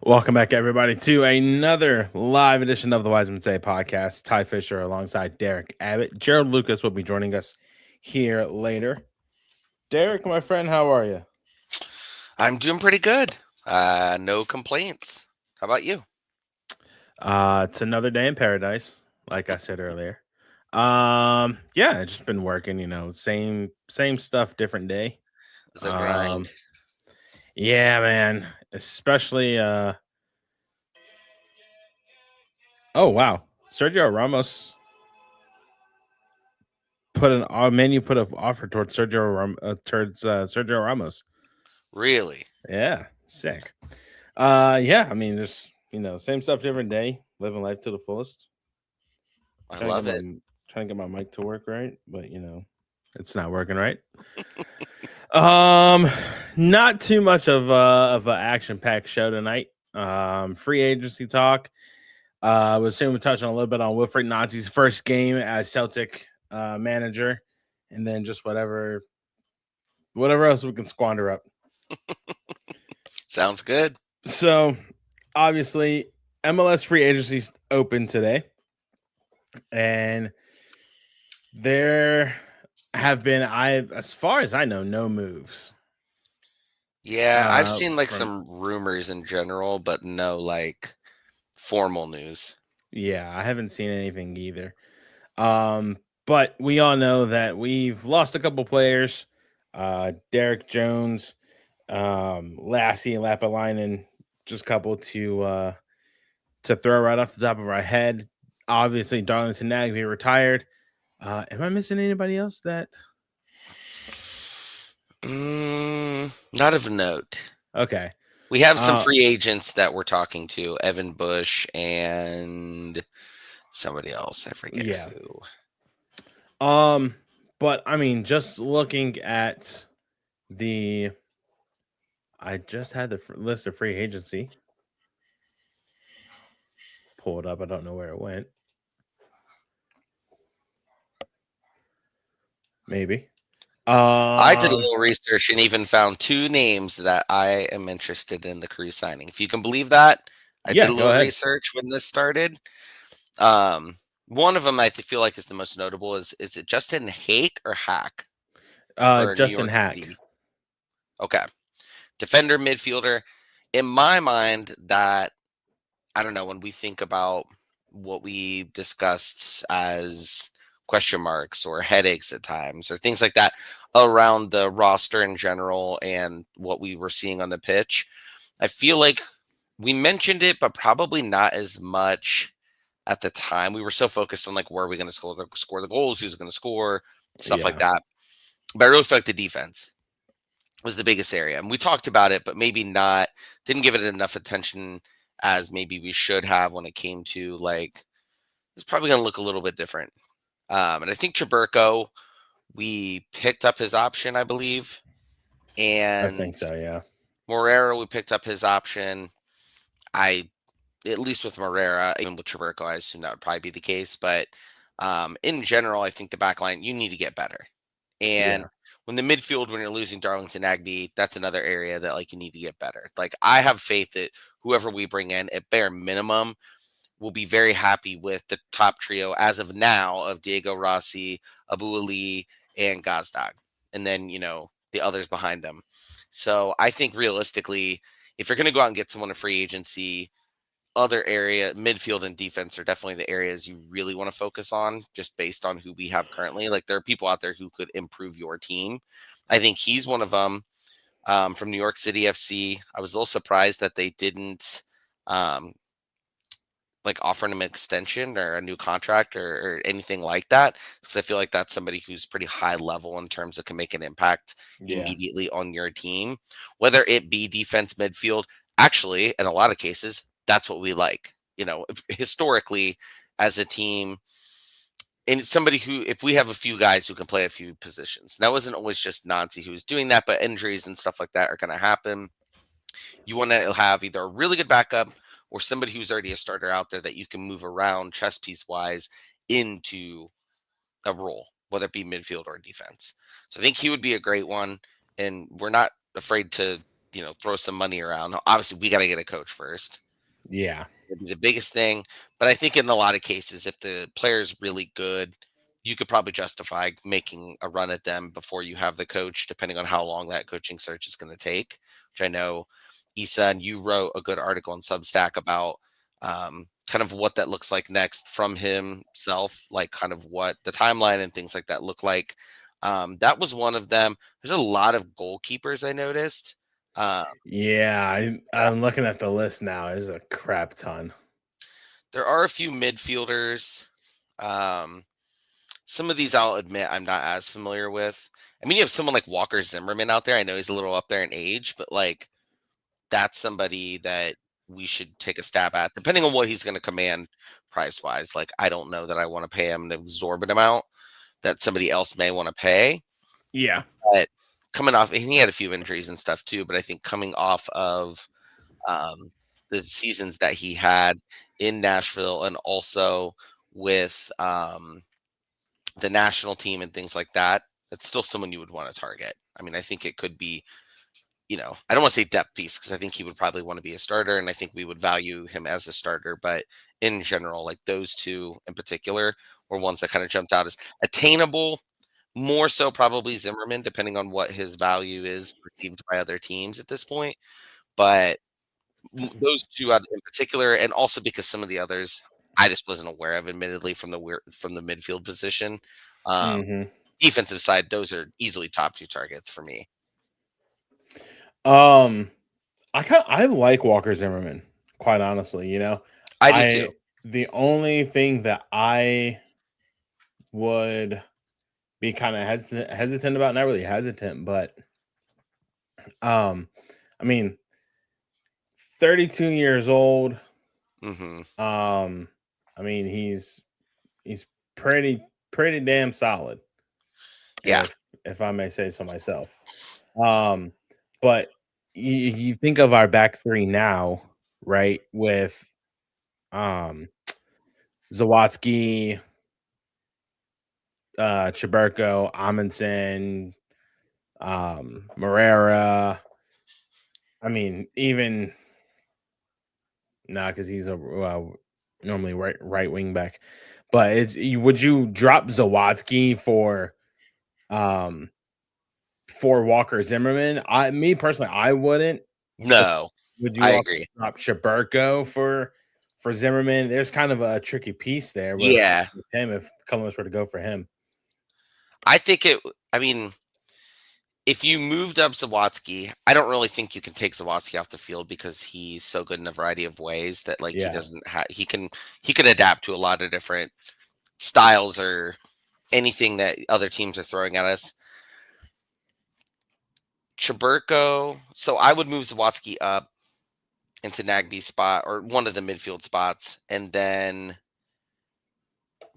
Welcome back, everybody, to another live edition of the Wisemen Say podcast. Ty Fisher alongside Derik Abbott. Jerald Lucas will be joining us here later. Derik, my friend, how are you? I'm doing pretty good. No complaints. How about you? It's another day in paradise, like I said earlier. Yeah, it's just been working, same stuff, different day. It's a grind. Um, yeah, man, especially oh wow, Sergio Ramos put an menu put an offer towards Sergio Ramos. Really? Yeah, sick. Yeah, I mean, just same stuff, different day. Living life to the fullest. I Trying to get love my it. trying to get my mic to work right, but it's not working right. Um, not too much of an action packed show tonight. Free agency talk. I was assuming we touch on a little bit on Wilfried Nancy's first game as Celtic manager, and then just whatever else we can squander up. Sounds good. So, obviously, MLS free agency's open today, and there have been, as far as I know, no moves. Yeah, I've seen like From some rumors in general, but no like formal news. Yeah, I haven't seen anything either. But we all know that we've lost a couple players. Derek Jones, Lassie, and Lapalainen, just a couple to throw right off the top of our head. Obviously, Darlington Nagbe retired. Am I missing anybody else that? Not of note. Okay. We have some Uh, free agents that we're talking to, Evan Bush and somebody else. I forget yeah. who. Um, but I mean, just looking at the, I just had the list of free agency pulled up. I don't know where it went. Maybe. I did a Um, little research and even found two names that I am interested in the crew signing. If you can believe that, I did yeah. a Go little ahead. research when this started. Um, One of them feel like is the most notable is it Justin Hake or Hack for New Justin York Hack. City? Okay, defender, midfielder. In my mind, that I don't know when we think about what we discussed as question marks or headaches at times or things like that around the roster in general and what we were seeing on the pitch. I feel like we mentioned it, but probably not as much at the time. We were so focused on like where are we going to score the goals, who's going to score, stuff like Yeah. that. But I really feel like the defense was the biggest area, and we talked about it, but maybe not. Didn't give it enough attention as maybe we should have when it came to like it's probably going to look a little bit different. And I think Chaburko, we picked up his option, I believe, I and think so. Yeah. Morera, we picked up his option. I at least with Morera, even with Chaburko, I assume that would probably be the case. But in general, I think the back line, you need to get better. And Yeah. when the midfield, when you're losing Darlington Nagbe, that's another area that like you need to get better. Like I have faith that whoever we bring in, at bare minimum, will be very happy with the top trio as of now of Diego Rossi, Abu Ali, and Gazdag. And then, the others behind them. So I think realistically, if you're going to go out and get someone in free agency, other area, midfield and defense are definitely the areas you really want to focus on just based on who we have currently. Like there are people out there who could improve your team. I think he's one of them from New York City FC. I was a little surprised that they didn't um, like offering him an extension or a new contract or anything like that because I feel like that's somebody who's pretty high level in terms of can make an impact Yeah. immediately on your team, whether it be defense, midfield. Actually, in a lot of cases, that's what we like. Historically, as a team, and it's somebody who, if we have a few guys who can play a few positions, that wasn't always just Nancy who was doing that, but injuries and stuff like that are going to happen. You want to have either a really good backup or somebody who's already a starter out there that you can move around chess piece wise into a role, whether it be midfield or defense. So I think he would be a great one. And we're not afraid to, throw some money around. Obviously, we got to get a coach first. Yeah. It'd be the biggest thing. But I think in a lot of cases, if the player is really good, you could probably justify making a run at them before you have the coach, depending on how long that coaching search is going to take. Which I know, Issa, and you wrote a good article on Substack about kind of what that looks like next from himself, like kind of what the timeline and things like that look like. That was one of them. There's a lot of goalkeepers I noticed. Yeah, I'm looking at the list now. There's a crap ton. There are a few midfielders. Some of these I'll admit I'm not as familiar with. I mean, you have someone like Walker Zimmerman out there. I know he's a little up there in age, but like that's somebody that we should take a stab at, depending on what he's going to command price wise. Like, I don't know that I want to pay him an exorbitant amount that somebody else may want to pay. Yeah. But coming off, and he had a few injuries and stuff too, but I think coming off of the seasons that he had in Nashville and also with the national team and things like that, it's still someone you would want to target. I mean, I think it could be, I don't want to say depth piece because I think he would probably want to be a starter and I think we would value him as a starter. But in general, like those two in particular were ones that kind of jumped out as attainable, more so probably Zimmerman, depending on what his value is perceived by other teams at this point. But those two in particular, and also because some of the others I just wasn't aware of, admittedly, from the midfield position. Defensive side, those are easily top two targets for me. I like Walker Zimmerman, quite honestly. I do too. The only thing that I would be kind of hesitant about, not really hesitant, but I mean, 32 years old. I mean, he's pretty damn solid. Yeah. If I may say so myself. But you think of our back three now, right? With Zawadzki, Chaburko, Amundsen, Morera. I mean, even because he's a normally right wing back. But would you drop Zawadzki for Walker Zimmerman? Me personally, I wouldn't. No, Would you I agree. drop Chaburko for Zimmerman? There's kind of a tricky piece there with him if Columbus were to go for him. I think I mean, if you moved up Zawadzki, I don't really think you can take Zawadzki off the field because he's so good in a variety of ways that he doesn't have he can adapt to a lot of different styles or anything that other teams are throwing at us. Chaburko, so I would move Zawadzki up into Nagby's spot or one of the midfield spots and then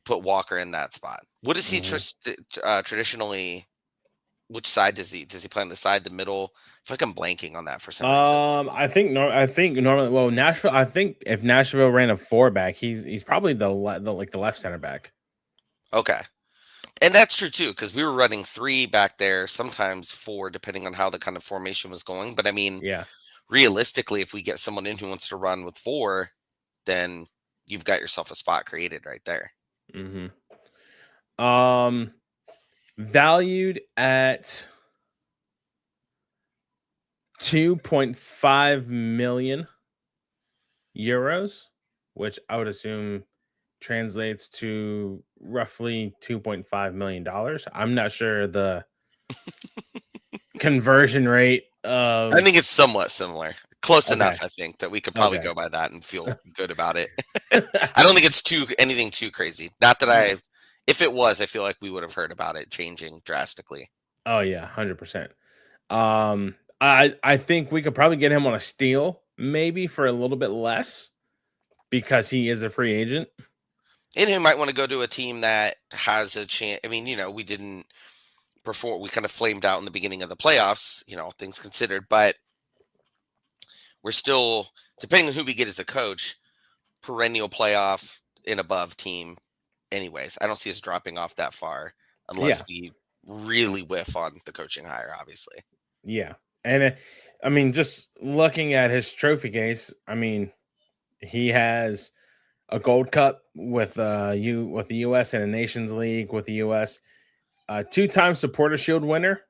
put Walker in that spot. What is he traditionally? Which side does he play on? The side, the middle? I feel like I'm blanking on that for some reason. I think normally. Well, Nashville. I think if Nashville ran a 4-back, he's probably the left center back. Okay, and that's true too because we were running 3 back there, sometimes 4, depending on how the kind of formation was going. But I mean, realistically, if we get someone in who wants to run with 4, then you've got yourself a spot created right there. Valued at €2.5 million, which I would assume translates to roughly $2.5 million. I'm not sure the conversion rate of. I think it's somewhat similar. Close enough, I think, that we could probably go by that and feel good about it. I don't think it's anything too crazy. Not that if it was, I feel like we would have heard about it changing drastically. Oh yeah, 100%. I think we could probably get him on a steal, maybe for a little bit less, because he is a free agent. And he might want to go to a team that has a chance. I mean, we didn't perform. We kind of flamed out in the beginning of the playoffs, things considered, but we're still, depending on who we get as a coach, perennial playoff and above team. Anyways, I don't see us dropping off that far unless we really whiff on the coaching hire, obviously. Yeah. And I mean, just looking at his trophy case, I mean, he has a Gold Cup with the U.S. and a Nations League with the U.S. Two-time Supporter Shield winner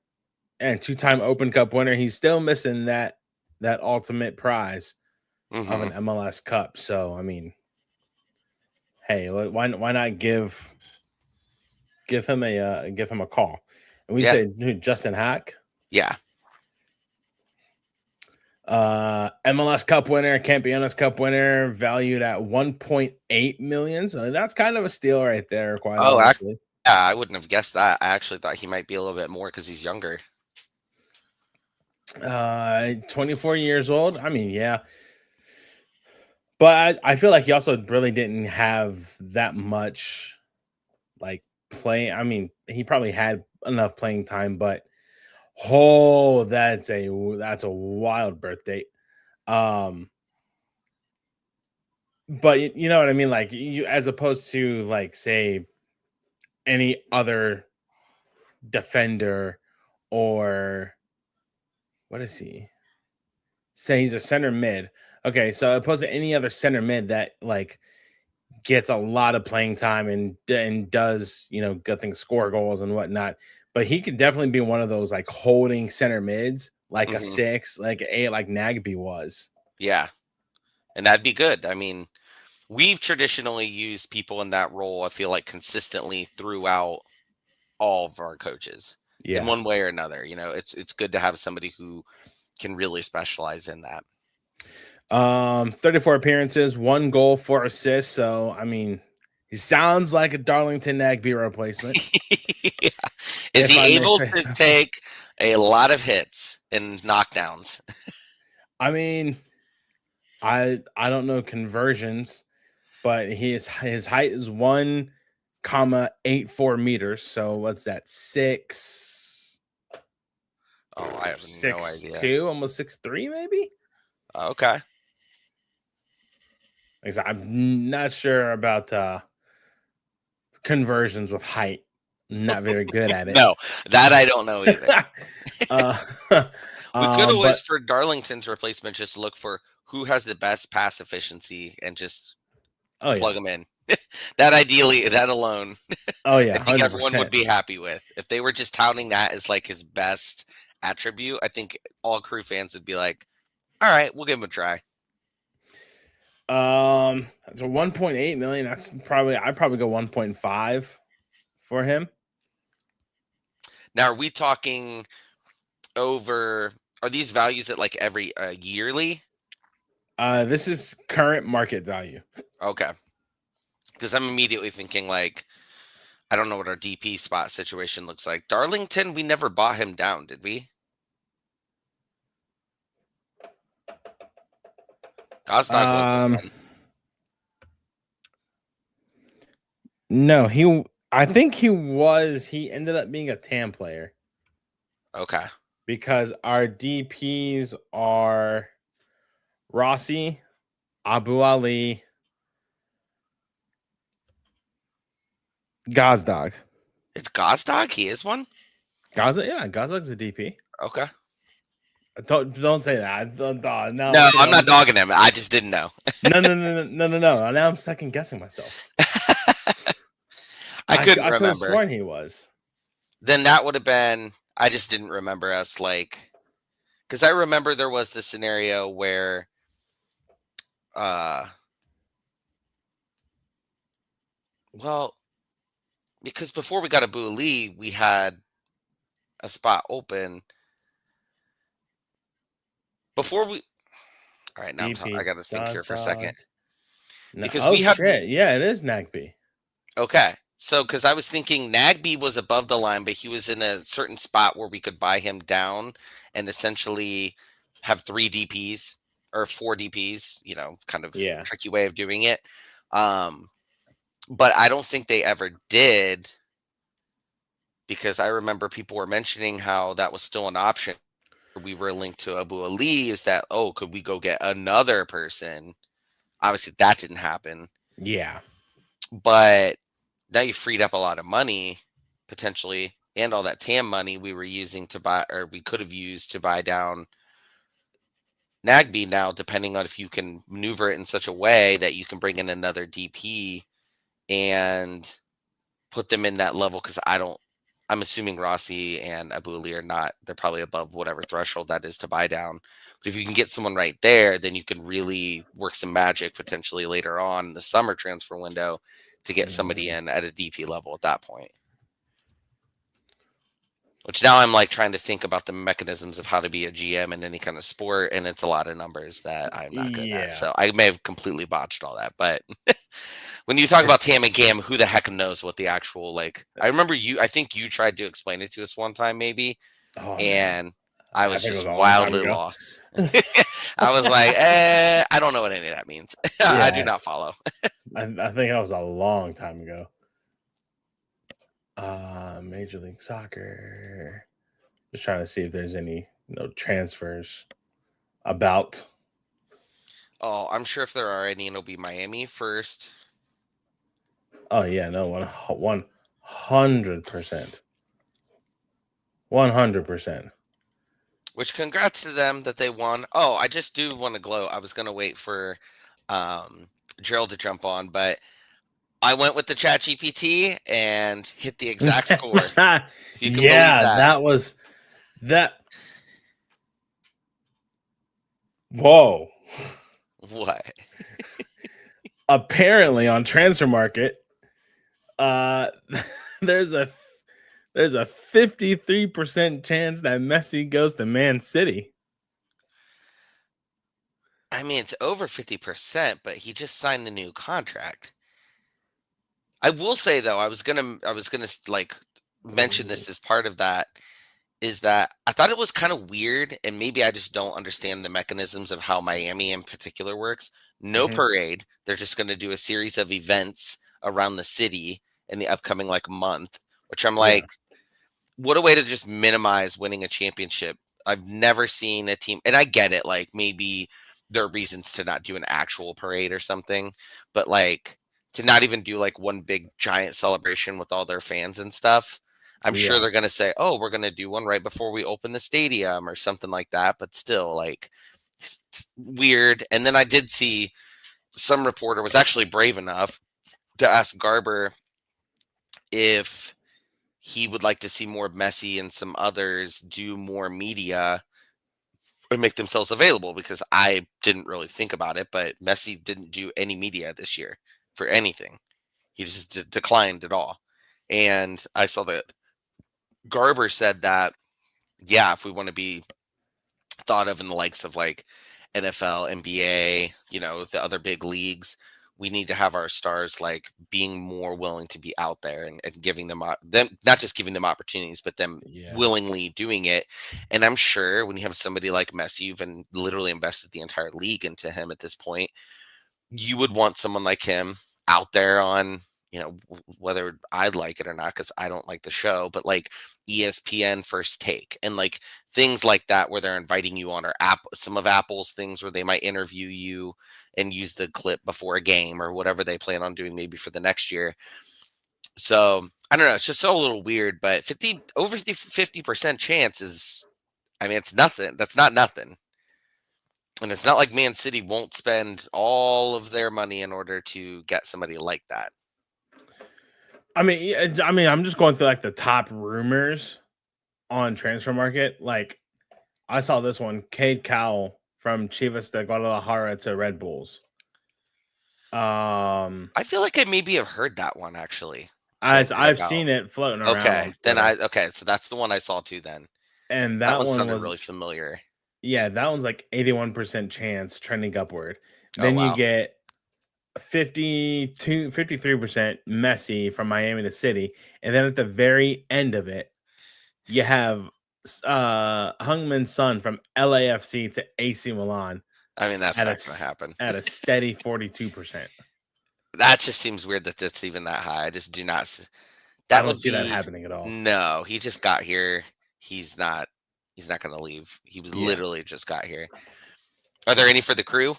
and two-time Open Cup winner. He's still missing that ultimate prize of Hmm. an MLS Cup. So I mean, hey, why not give him a call? And we Yeah. say Justin Hack, Yeah. MLS Cup winner, Campeones Cup winner, valued at 1.8 million. So that's kind of a steal right there, quite Oh, honestly. yeah, I wouldn't have guessed that. I actually thought he might be a little bit more because he's younger. 24 years old. I mean, yeah. But I feel like he also really didn't have that much like play. I mean, he probably had enough playing time, but oh, that's a wild birth date. Um, but you know what I mean? Like you as opposed to like say any other defender or what is he? Say he's a center mid. Okay, so opposed to any other center mid that like gets a lot of playing time and does good things, score goals and whatnot. But he could definitely be one of those like holding center mids, like a Hmm. 6, like a 8, like Nagby was. Yeah, and that'd be good. I mean, we've traditionally used people in that role, I feel like, consistently throughout all of our coaches in Yeah. one way or another. It's good to have somebody who can really specialize in that. 34 appearances, 1 goal, 4 assists. So I mean, he sounds like a Darlington Nagby replacement, Yeah. Is if I he may able say to so. take a lot of hits and knockdowns? I mean, I don't know conversions, but his height is 1,84 meters. So what's that? Oh, I have no Six idea. two, almost 6'3", maybe. Okay. Like I said, I'm not sure about conversions with height. Not very good at it. No, that I don't know either. uh, We could always, but for Darlington's replacement, just look for who has the best pass efficiency and just oh yeah, plug them in. That ideally, that alone, oh I yeah, think hundred everyone would percent. be happy with. If they were just touting that as like his best attribute, I think all Crew fans would be like, "All right, we'll give him a try." So 1.8 million. I'd probably go 1.5 for him. Now, are we talking over? Are these values at like every yearly? This is current market value. Okay, because I'm immediately thinking like, I don't know what our DP spot situation looks like. Darlington, we never bought him down, did we? Gosdog wasn't Um, one. no, I think he was. He ended up being a TAM player Okay. because our DPS are Rossi, Abu Ali, Gazdag. It's Gosdog? He is one? Gazdag, yeah, Gazdag's a DP. Okay. Don't say that. Now No, I'm not dogging him. I just didn't know. no. Now I'm second guessing myself. I couldn't I could have remember. sworn he was. Then that would have been, I just didn't remember us like, because I remember there was the scenario where, uh, well, because before we got Abu Ali, we had a spot open. Before we, all right, now I DP got to think here for a second. Gazdag. No, Because oh we had, shit, yeah, it is Nagby. okay. So, because I was thinking Nagby was above the line, but he was in a certain spot where we could buy him down and essentially have 3 DPs or 4 DPs, kind of Yeah. tricky way of doing it. But I don't think they ever did because I remember people were mentioning how that was still an option. We were linked to Abu Ali. Is that, oh, could we go get another person? Obviously, that didn't happen. Yeah. But now you freed up a lot of money potentially and all that TAM money we were using to buy, or we could have used to buy down Nagby now, depending on if you can maneuver it in such a way that you can bring in another DP and put them in that level. Because I'm assuming Rossi and Abu Ali are not, they're probably above whatever threshold that is to buy down. But if you can get someone right there, then you can really work some magic potentially later on in the summer transfer window to get somebody in at a DP level at that point. Which now I'm like trying to think about the mechanisms of how to be a GM in any kind of sport, and it's a lot of numbers that I'm not good at. So I may have completely botched all that. But when you talk about TAM and GAM, who the heck knows what the actual, like, I remember I think you tried to explain it to us one time maybe, and I was just wildly lost. I was like, I don't know what any of that means. I do not follow. I think that was a long time ago. Major League Soccer. Just trying to see if there's any transfers about. Oh, I'm sure if there are any, it'll be Miami first. Oh yeah, no, 100%. 100%. Which congrats to them that they won. Oh, I just do want to gloat. I was gonna wait for Jerald to jump on, but I went with the Chat GPT and hit the exact score. If you can believe that. That was that. Whoa. What? Apparently on Transfer Market, there's a 53% chance that Messi goes to Man City. I mean, it's over 50%, but he just signed the new contract. I will say though, I was gonna like mention this as part of that, is that I thought it was kind of weird, and maybe I just don't understand the mechanisms of how Miami in particular works. No parade. They're just going to do a series of events around the city in the upcoming like month, which I'm like, what a way to just minimize winning a championship. I've never seen a team, and I get it, like maybe there are reasons to not do an actual parade or something, but like to not even do like one big giant celebration with all their fans and stuff. I'm sure they're going to say, oh, we're going to do one right before we open the stadium or something like that. But still, like, weird. And then I did see some reporter was actually brave enough to ask Garber if he would like to see more Messi and some others do more media and make themselves available, because I didn't really think about it. But Messi didn't do any media this year for anything. He just declined it all. And I saw that Garber said that, yeah, if we want to be thought of in the likes of like NFL, NBA, the other big leagues, we need to have our stars like being more willing to be out there and giving them not just giving them opportunities, but them willingly doing it. And I'm sure when you have somebody like Messi, you've literally invested the entire league into him at this point, you would want someone like him out there on, whether I'd like it or not, because I don't like the show, but like ESPN First Take and like things like that, where they're inviting you on, or some of Apple's things where they might interview you and use the clip before a game or whatever they plan on doing maybe for the next year. So I don't know. It's just so a little weird, but 50% chance is, I mean, it's nothing. That's not nothing. And it's not like Man City won't spend all of their money in order to get somebody like that. I mean, I'm just going through like the top rumors on Transfer Market. Like, I saw this one, Cade Cowell from Chivas de Guadalajara to Red Bulls. I feel like I maybe have heard that one actually. I've seen it floating around. Okay, so that's the one I saw too then. And that one sounded was really familiar. Yeah, that one's like 81% chance trending upward. Then you get 53% Messi from Miami to City, and then at the very end of it, you have Heung-min Son from LAFC to AC Milan. I mean, that's not going to happen. At a steady 42%. That just seems weird that that's even that high. I just do not. I don't see that happening at all. No, he just got here. He's not going to leave. He was literally just got here. Are there any for the crew?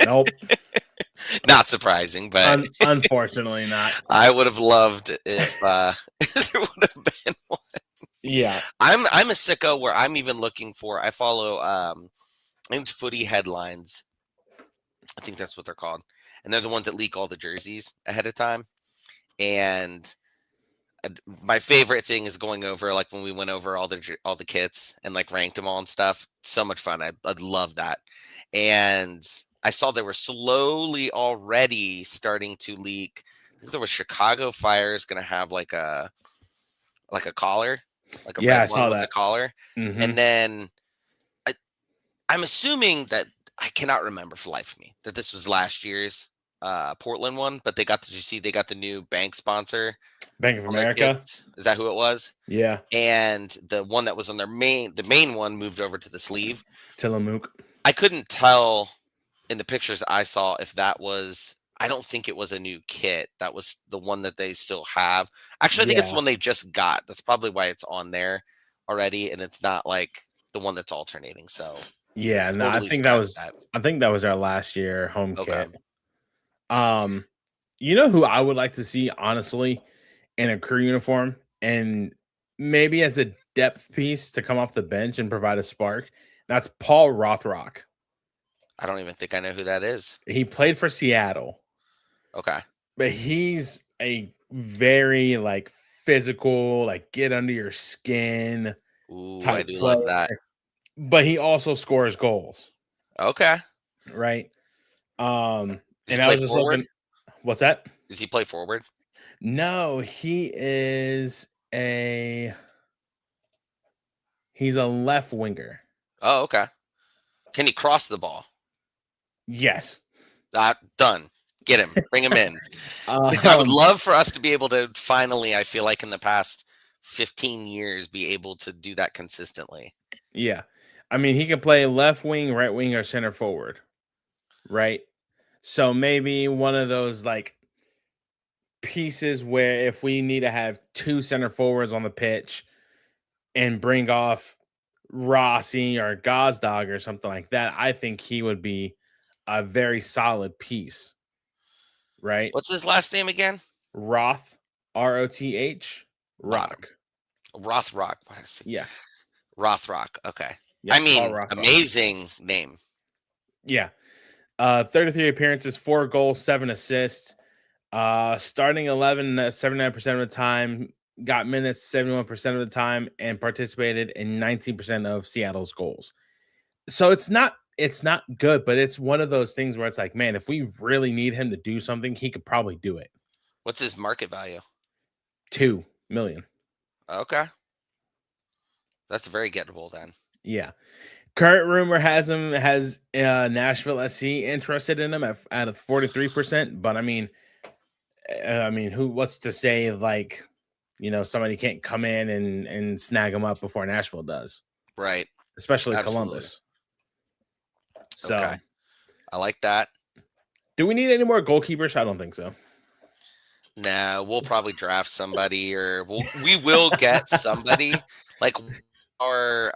Nope. Not surprising, but Unfortunately not. I would have loved if there would have been one. Yeah. I'm a sicko where I'm even looking for. I follow I think it's Footy Headlines. I think that's what they're called, and they're the ones that leak all the jerseys ahead of time. And my favorite thing is going over like when we went over all the kits and like ranked them all and stuff. So much fun. I'd love that. And I saw they were slowly already starting to leak. I think there was Chicago Fire is going to have like a collar, like a Yeah, red I one saw with a that. collar. Mm-hmm. And then I'm assuming that I cannot remember for the life of me that this was last year's Portland one, but did you see they got the new bank sponsor Bank of on their America. kits? Is that who it was? Yeah. And the one that was on the main one moved over to the sleeve. I couldn't tell in the pictures I saw if that was. I don't think it was a new kit. That was the one that they still have. Actually, I think it's the Yeah. one they just got. That's probably why it's on there already, and it's not like the one that's alternating. So Yeah, no, totally scratch that. I think that was our last year home Okay. kit. You know who I would like to see, honestly, in a crew uniform and maybe as a depth piece to come off the bench and provide a spark? That's Paul Rothrock. I don't even think I know who that is. He played for Seattle, Okay. but he's a very like physical, like get under your skin Ooh, I type do player. like that. But he also scores goals, Okay. right? Does he And I play was just forward? looking. What's that? Does he play forward? No, he's a left winger. Oh, okay. Can he cross the ball? Yes. Done. Get him. Bring him in. I would Um, love for us to be able to finally, I feel like in the past 15 years, be able to do that consistently. yeah. I mean, he can play left wing, right wing, or center forward, right? So maybe one of those like pieces where if we need to have two center forwards on the pitch and bring off Rossi or Gazdag or something like that, I think he would be a very solid piece, right? What's his last name again? Roth, Roth, Got him. Rock. Rothrock. What is it? Yeah. Rothrock. Okay. Yeah. I Paul mean, Rothrock. amazing name. Yeah. 33 appearances, 4 goals, 7 assists. Starting 11 at 79% of the time, got minutes 71% of the time, and participated in 19% of Seattle's goals. So it's not good, but it's one of those things where it's like, man, if we really need him to do something, he could probably do it. What's his market value? 2 million. Okay. That's very gettable then. Yeah. Current rumor has Nashville SC interested in him at 43%, but I mean, what's to say like, somebody can't come in and snag him up before Nashville does, Right. especially Absolutely. Columbus. So, Okay. I like that. do we need any more goalkeepers? I don't think so. No, we'll probably draft somebody, or we will get somebody like our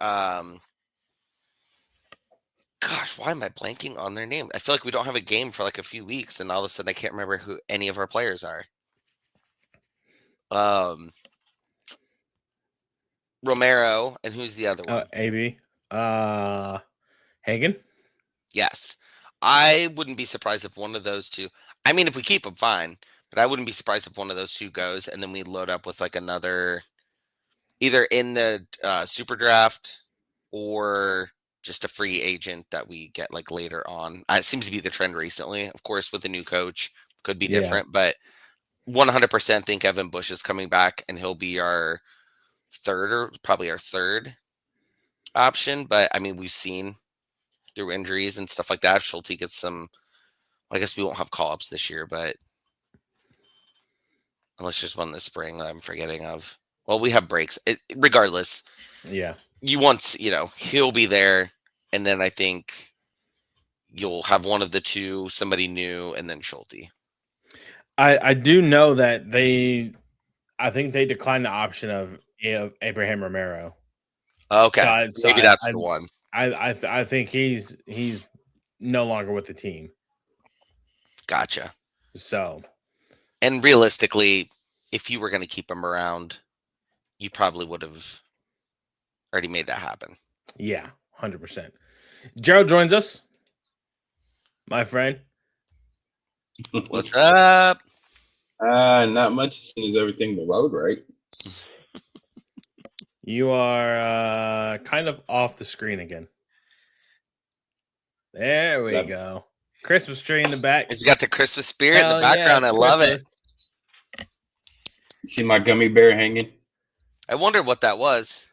gosh, why am I blanking on their name? I feel like we don't have a game for like a few weeks, and all of a sudden I can't remember who any of our players are. Romero, and who's the other one? AB, Hagen. Yes, I wouldn't be surprised if one of those two. I mean, if we keep them, fine, but I wouldn't be surprised if one of those two goes, and then we load up with like another, either in the super draft or just a free agent that we get like later on. It seems to be the trend recently. Of course, with the new coach, could be Yeah. different, but 100% think Evan Bush is coming back, and he'll be our probably our third option. But I mean, we've seen through injuries and stuff like that, Schulte gets some. I guess we won't have call ups this year, but unless there's one this spring that I'm forgetting of. Well, we have breaks. Regardless, Yeah. He'll be there, and then I think you'll have one of the two, somebody new, and then Schulte. I do know that I think they declined the option of Abraham Romero. Okay, maybe that's the one. I think he's no longer with the team. Gotcha. So, and realistically, if you were going to keep him around, you probably would have already made that happen. yeah, 100%. Jerald joins us, my friend. What's up? Not much as soon as everything will load, right? You are kind of off the screen again. There we go. Christmas tree in the back. It's got the Christmas spirit in the Hell background. yeah, I love Christmas. See my gummy bear hanging? it. I wondered what that was.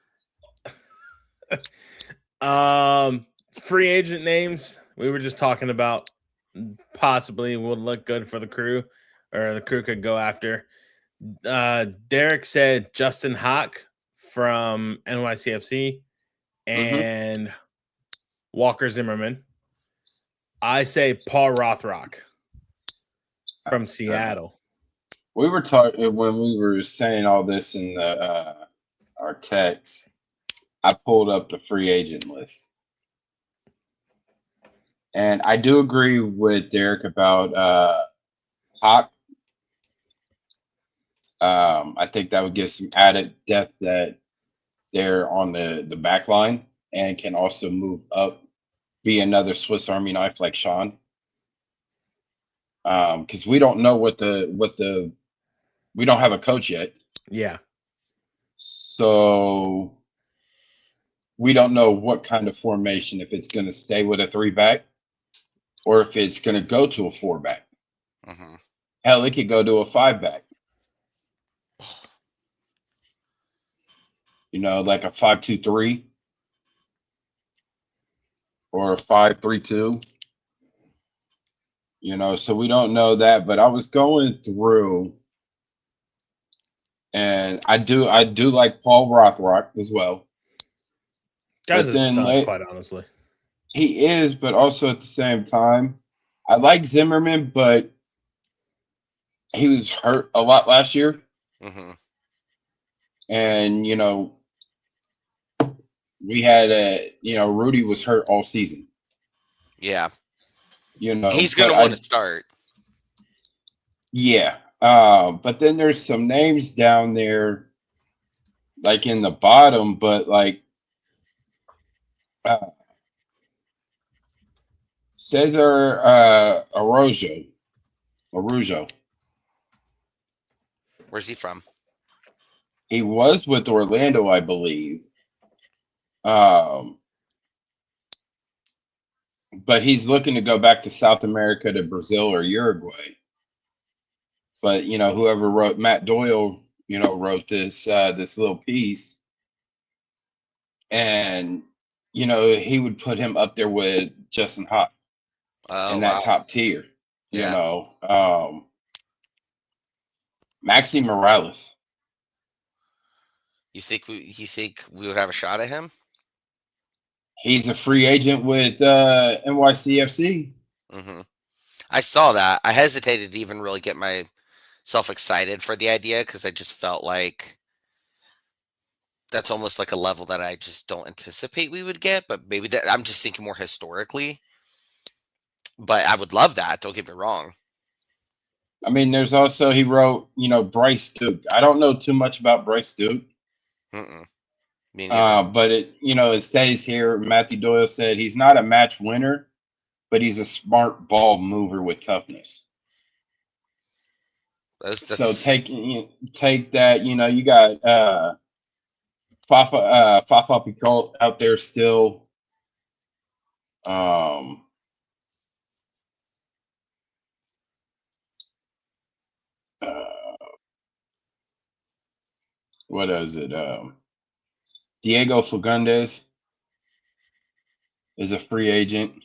Free agent names. We were just talking about possibly would look good for the crew, or the crew could go after. Derik said Justin Hawk from NYCFC and Walker Zimmerman. I say Paul Rothrock from Seattle. We were talking when we were saying all this in the our text. I pulled up the free agent list, and I do agree with Derik about Hawk. I think that would give some added depth that they're on the back line and can also move up, be another Swiss Army knife like Sean. Because we don't know what the we don't have a coach yet. Yeah. So we don't know what kind of formation, if it's going to stay with a 3-back or if it's going to go to a 4-back. Hell, it could go to a 5-back. You know, like a 5-2-3 or a 5-3-2. You know, so we don't know that. But I was going through, and I do like Paul Rothrock as well. Guy's a stud, quite honestly. He is, but also at the same time, I like Zimmerman, but he was hurt a lot last year. And, you know, we had Rudy was hurt all season. Yeah. You know, he's going to want to start. Yeah. But then there's some names down there, like in the bottom, but like Cesar Arujo. Where's he from? He was with Orlando, I believe. But he's looking to go back to South America, to Brazil or Uruguay. But, you know, whoever wrote, Matt Doyle, you know, wrote this this little piece. And, you know, he would put him up there with Justin Hawk in that top tier. Yeah. You know, Maxi Morales. You think we would have a shot at him? He's a free agent with NYCFC. I saw that. I hesitated to even really get myself excited for the idea because I just felt like that's almost like a level that I just don't anticipate we would get. But maybe that I'm just thinking more historically. But I would love that. Don't get me wrong. I mean, there's also, he wrote, you know, Bryce Duke. I don't know too much about Bryce Duke. But it, you know, it stays here. Matthew Doyle said he's not a match winner, but he's a smart ball mover with toughness. So take that. You know, you got Fafa Picault out there still. What is it? Diego Fagundes is a free agent.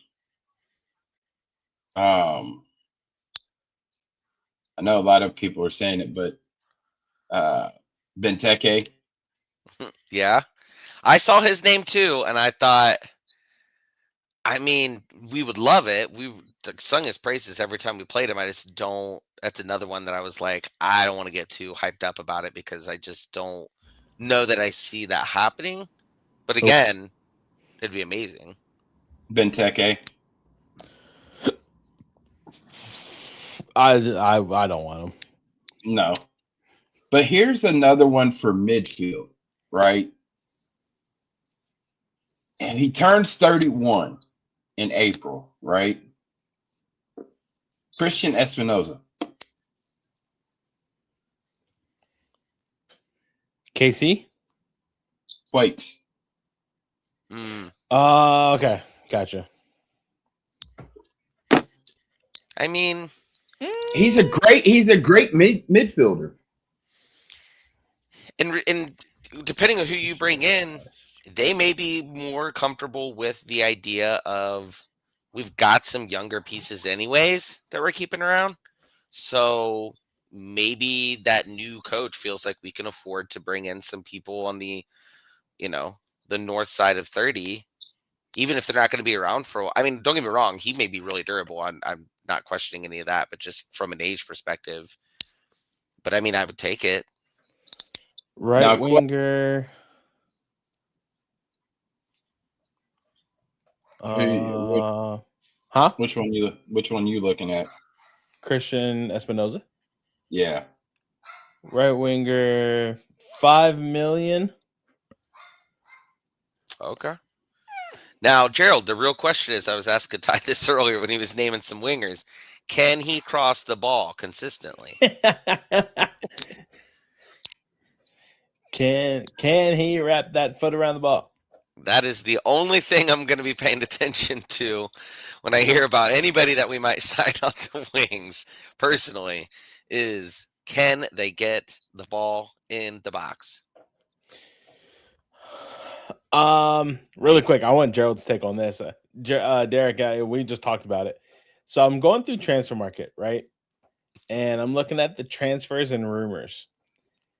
I know a lot of people are saying it, but Benteke. Yeah, I saw his name too, and I thought, I mean, we would love it. We sung his praises every time we played him. I just don't. That's another one that I was like, I don't want to get too hyped up about it because I just don't know that I see that happening. But again, it'd be amazing. Benteke. I don't want him. No. But here's another one for midfield, right? And he turns 31 in April, right? Christian Espinoza. KC? Quakes. Okay. Gotcha. I mean, he's a great midfielder. and depending on who you bring in, they may be more comfortable with the idea of we've got some younger pieces anyways that we're keeping around. So maybe that new coach feels like we can afford to bring in some people on the, the north side of 30, even if they're not going to be around for a while. I mean, don't get me wrong, he may be really durable. I'm not questioning any of that, but just from an age perspective. But I mean, I would take it. Right winger. Which one you looking at? Christian Espinoza. Yeah. Right winger, $5 million. Okay. Now, Jerald, the real question is, I was asking Ty this earlier when he was naming some wingers. Can he cross the ball consistently? Can he wrap that foot around the ball? That is the only thing I'm going to be paying attention to when I hear about anybody that we might sign on the wings personally, is can they get the ball in the box? Really quick, I want Gerald's take on this. Derik, we just talked about it. So I'm going through transfer market, right? And I'm looking at the transfers and rumors.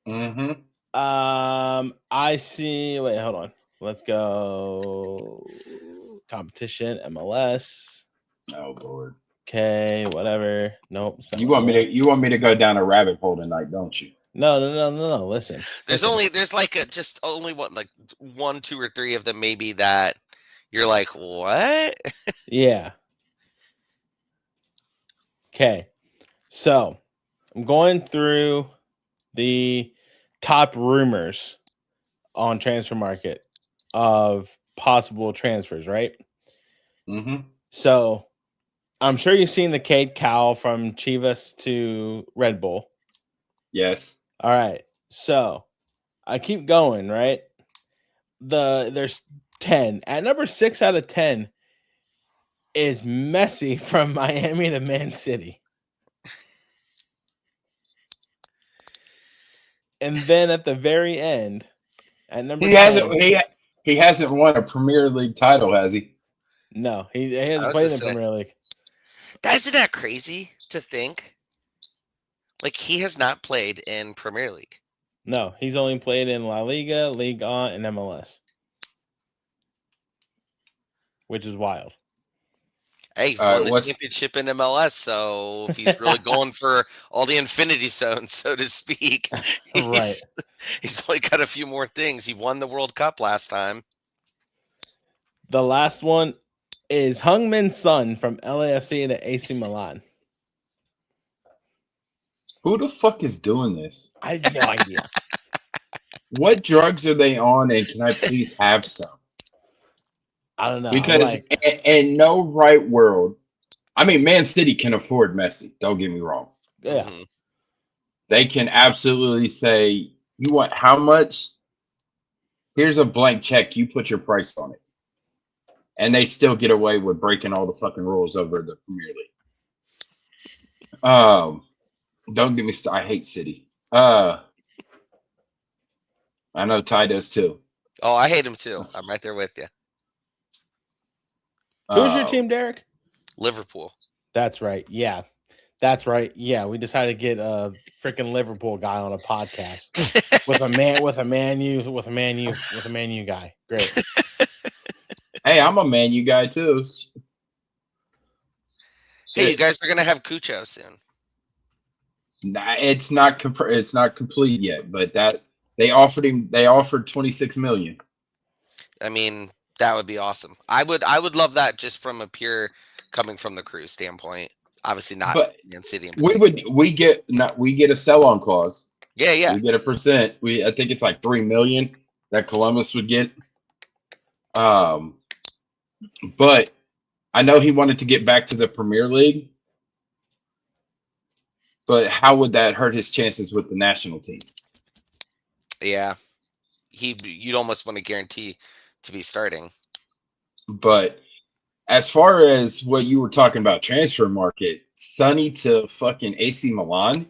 Mm-hmm. I see. Wait, hold on. Let's go. Competition, MLS. Oh Lord. Okay, whatever. Nope. You want me to go down a rabbit hole tonight, don't you? No. Listen. There's only what, 1, 2, or 3 of them maybe that you're like, what? Yeah. Okay. So I'm going through the top rumors on transfer market of possible transfers, right? Mm-hmm. So I'm sure you've seen the Cade Cowell from Chivas to Red Bull. Yes. All right. So I keep going, right? There's 10. At number 6 out of 10 is Messi from Miami to Man City. And then at the very end, at number 10, he hasn't won a Premier League title, has he? No, he hasn't played in the Premier League. Isn't that crazy to think? Like, he has not played in Premier League. No, he's only played in La Liga, Ligue 1, and MLS, which is wild. Hey, he's won the championship in MLS, so if he's really going for all the infinity zones, so to speak, he's only got a few more things. He won the World Cup last time. The last one is Heung-min Son from LAFC to AC Milan. Who the fuck is doing this? I have no idea. What drugs are they on, and can I please have some? I don't know. Because in no right world, I mean, Man City can afford Messi. Don't get me wrong. Yeah. Mm-hmm. They can absolutely say, you want how much? Here's a blank check. You put your price on it. And they still get away with breaking all the fucking rules over the Premier League. Don't get me started. I hate City. I know Ty does too. Oh, I hate him too. I'm right there with you. Who's your team, Derik? Liverpool. That's right. Yeah. That's right. Yeah, we decided to get a freaking Liverpool guy on a podcast with a Man U guy. Great. Hey, I'm a Man U guy too. Hey, you guys are gonna have Cucho soon. Nah, it's not complete yet, but that they offered 26 million. I mean, that would be awesome. I would love that just from a pure coming from the crew standpoint. Obviously not But Man City in we particular. we get a sell-on clause. Yeah. We get a percent. I think it's like 3 million that Columbus would get. But I know he wanted to get back to the Premier League. But how would that hurt his chances with the national team? Yeah. You'd almost want to guarantee to be starting. But as far as what you were talking about, transfer market, Sonny to fucking AC Milan.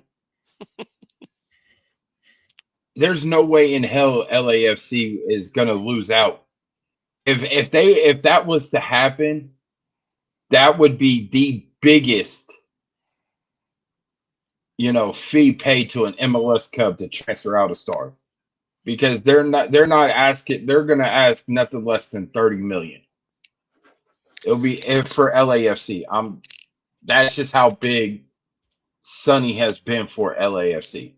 There's no way in hell LAFC is gonna lose out. If that was to happen, that would be the biggest, fee paid to an MLS club to transfer out a star. Because they're not asking, they're gonna ask nothing less than 30 million. It'll be for LAFC. That's just how big Sonny has been for LAFC.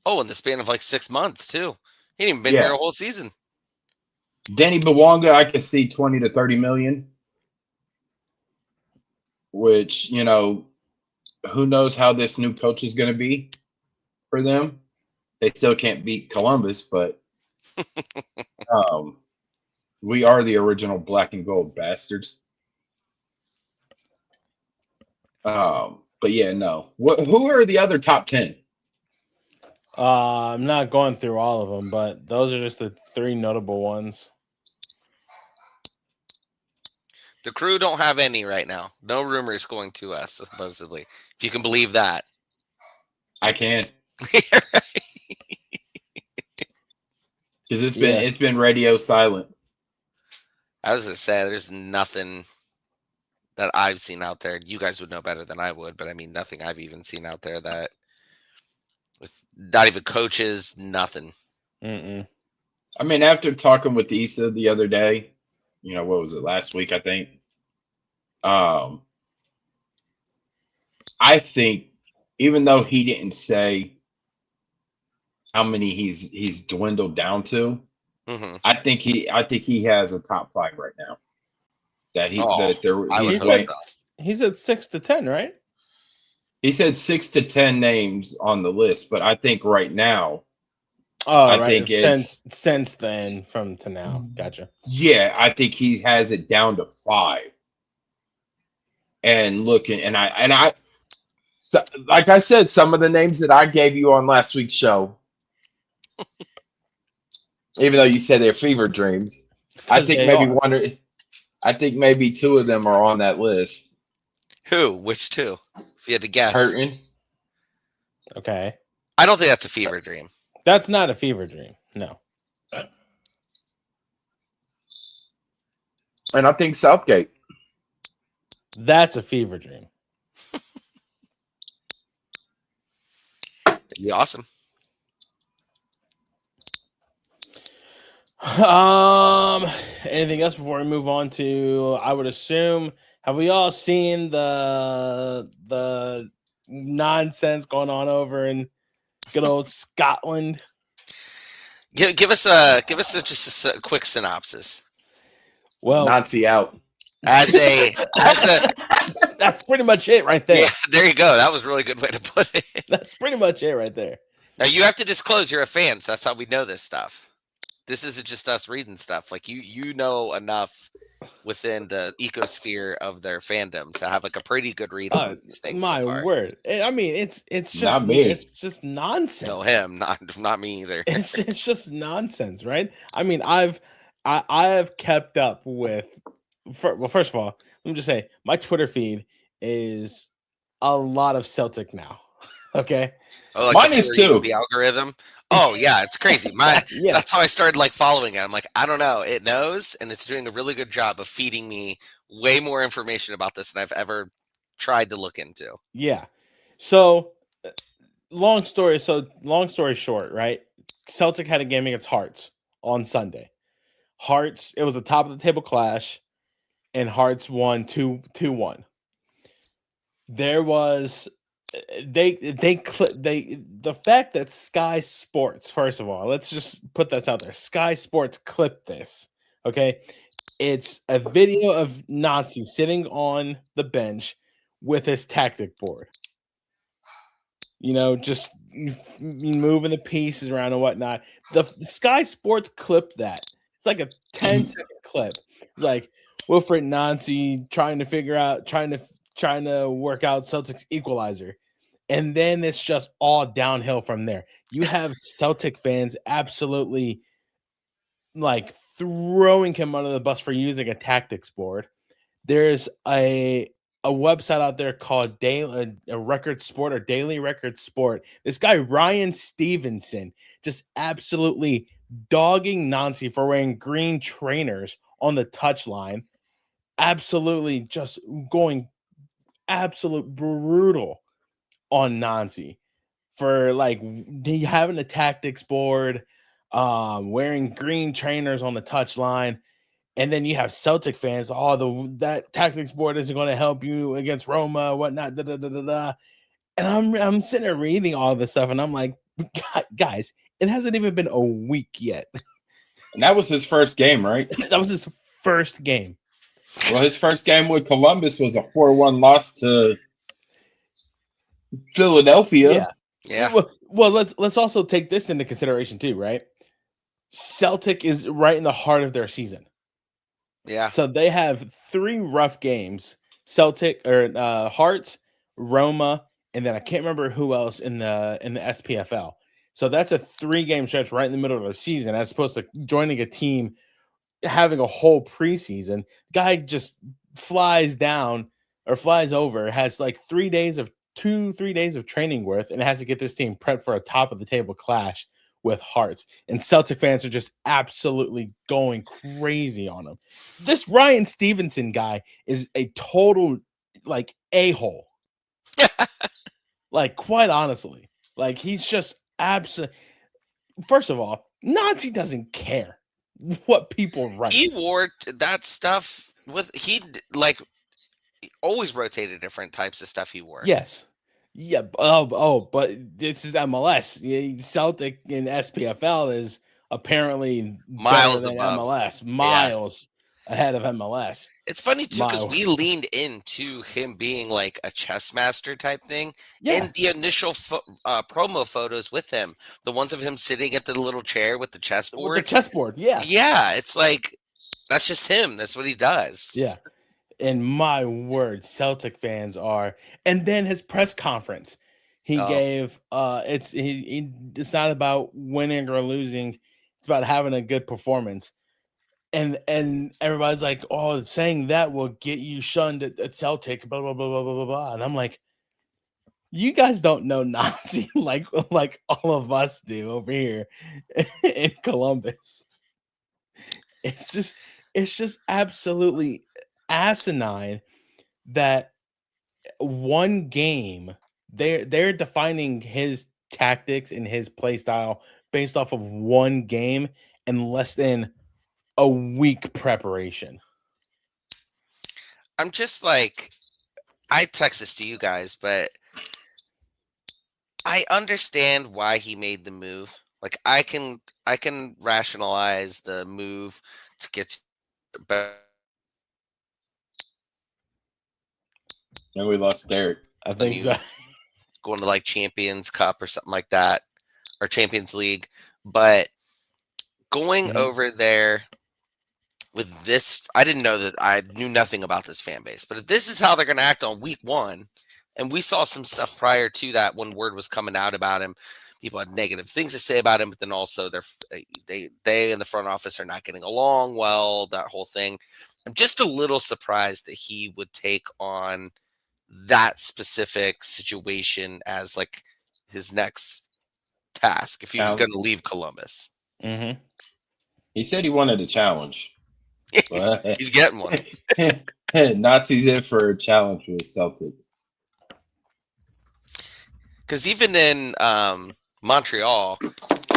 Oh, in the span of like 6 months too. He ain't even been here a whole season. Danny Bawanga, I could see 20 to 30 million. Which, who knows how this new coach is going to be for them. They still can't beat Columbus, but we are the original black and gold bastards. But yeah, no. Who are the other top 10? I'm not going through all of them, but those are just the 3 notable ones. The Crew don't have any right now. No rumors going to us, supposedly. If you can believe that. I can't. Because it's been radio silent. I was gonna say there's nothing that I've seen out there. You guys would know better than I would, but I mean nothing I've even seen out there that with not even coaches, nothing. Mm-mm. I mean, after talking with Issa the other day, what was it, last week, I think? I think even though he didn't say how many he's dwindled down to, I think he has a top 5 right now. He said 6 to 10, right? He said 6 to 10 names on the list, but I think right now. I think it's since then from to now. Gotcha. Yeah, I think he has it down to 5. And looking, so, like I said, some of the names that I gave you on last week's show, even though you said they're fever dreams, I think maybe 2 of them are on that list. Who? Which 2? If you had to guess. Hurting. Okay. I don't think that's a fever dream. That's not a fever dream. No. And I think Southgate. That's a fever dream. It'd be awesome. Anything else before we move on to? I would assume. Have we all seen the nonsense going on over in good old Scotland? Give us just a quick synopsis. Well, Nazi out. As a that's pretty much it right there. Yeah, there you go. That was a really good way to put it. That's pretty much it right there. Now you have to disclose you're a fan, so that's how we know this stuff. This isn't just us reading stuff. Like you know enough within the ecosphere of their fandom to have like a pretty good read on these things. My so far. word! I mean, it's just not me. It's just nonsense. No, him, not me either. It's just nonsense, right? I mean, I have kept up with. Well, first of all, let me just say my Twitter feed is a lot of Celtic now. Okay, like mine is too. The algorithm. Oh yeah, it's crazy. That's how I started like following it. I'm like, I don't know, it knows, and it's doing a really good job of feeding me way more information about this than I've ever tried to look into. Yeah. So, long story short, right? Celtic had a game against Hearts on Sunday. Hearts, it was a top of the table clash, and Hearts won 2-1. There was the fact that Sky Sports, first of all, let's just put this out there. Sky Sports clipped this. Okay. It's a video of Nancy sitting on the bench with his tactic board. Just moving the pieces around and whatnot. The Sky Sports clipped that. It's like a 10-second clip. It's like Wilfried Nancy trying to work out Celtics equalizer. And then it's just all downhill from there. You have Celtic fans absolutely like throwing him under the bus for using a tactics board. There's a website out there called Daily Record Sport or Daily Record Sport. This guy Ryan Stevenson just absolutely dogging Nancy for wearing green trainers on the touchline. Absolutely just going absolute brutal on Nancy for like having a tactics board, wearing green trainers on the touchline. And then you have Celtic fans. That tactics board isn't going to help you against Roma, whatnot. Da, da, da, da, da. And I'm sitting there reading all this stuff, and I'm like, guys, it hasn't even been a week yet. And that was his first game, right? That was his first game. Well, his first game with Columbus was a 4-1 loss to Philadelphia. Yeah. Well, let's also take this into consideration too, right? Celtic is right in the heart of their season. Yeah. So they have 3 rough games. Celtic or Hearts, Roma, and then I can't remember who else in the SPFL. So that's a 3-game stretch right in the middle of their season, as opposed to joining a team having a whole preseason. Guy just flies over, has like 3 days of 3 days of training worth, and has to get this team prepped for a top of the table clash with Hearts. And Celtic fans are just absolutely going crazy on him. This Ryan Stevenson guy is a total like a-hole. Like, quite honestly, like he's just absolutely. First of all, Nancy doesn't care what people write. He wore that stuff always rotated different types of stuff he wore. Yes. Yeah. But this is MLS. Celtic in SPFL is apparently miles than above MLS, miles ahead of MLS. It's funny too because we leaned into him being like a chess master type thing. Yeah. In the initial promo photos with him, the ones of him sitting at the little chair with the chessboard. With the chessboard, yeah. Yeah, it's like that's just him. That's what he does. Yeah. And my word, Celtic fans are. And then his press conference, he gave. It's not about winning or losing. It's about having a good performance. And everybody's like, oh, saying that will get you shunned at Celtic, blah blah blah blah blah blah blah. And I'm like, you guys don't know Nazi like all of us do over here in Columbus. It's just absolutely asinine that one game they're defining his tactics and his play style based off of one game and less than a week preparation. I'm just like, I text this to you guys, but I understand why he made the move. Like I can rationalize the move to get better. And we lost Derik. I think so. Going to like Champions Cup or something like that, or Champions League. But going over there with this, I didn't know that. I knew nothing about this fan base. But if this is how they're going to act on week 1, and we saw some stuff prior to that when word was coming out about him, people had negative things to say about him, but then also they in the front office are not getting along well, that whole thing. I'm just a little surprised that he would take on that specific situation as like his next task if he was going to leave Columbus. Mm-hmm. He said he wanted a challenge. He's getting one. Nazi's in for a challenge with Celtic. Because even in Montreal,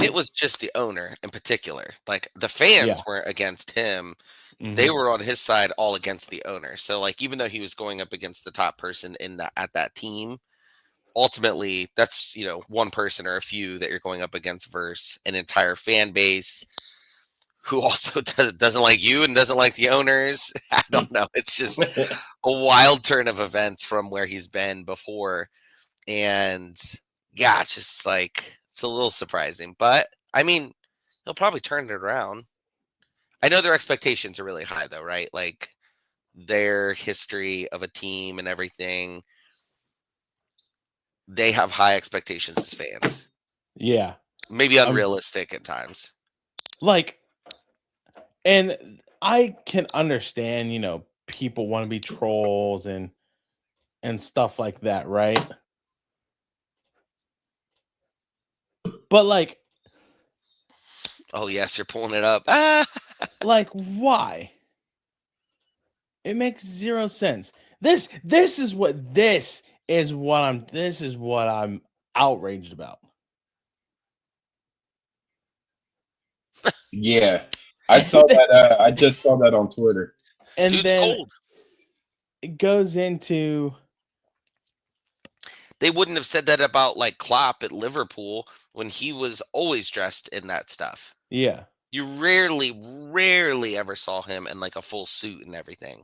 it was just the owner in particular. Like the fans weren't against him. Mm-hmm. They were on his side all against the owner. So like even though he was going up against the top person at that team, ultimately that's one person or a few that you're going up against versus an entire fan base who also doesn't like you and doesn't like the owners. I don't know. It's just a wild turn of events from where he's been before. And yeah, just like it's a little surprising. But I mean, he'll probably turn it around. I know their expectations are really high though, right? Like their history of a team and everything. They have high expectations as fans. Yeah. Maybe unrealistic at times. Like, and I can understand, people want to be trolls and stuff like that, right? But like, oh yes, you're pulling it up. Ah! Like, why? It makes zero sense. This is what I'm outraged about. Yeah, I saw that. I just saw that on Twitter. And Dude's then cold. It goes into. They wouldn't have said that about like Klopp at Liverpool when he was always dressed in that stuff. Yeah. You rarely ever saw him in like a full suit and everything.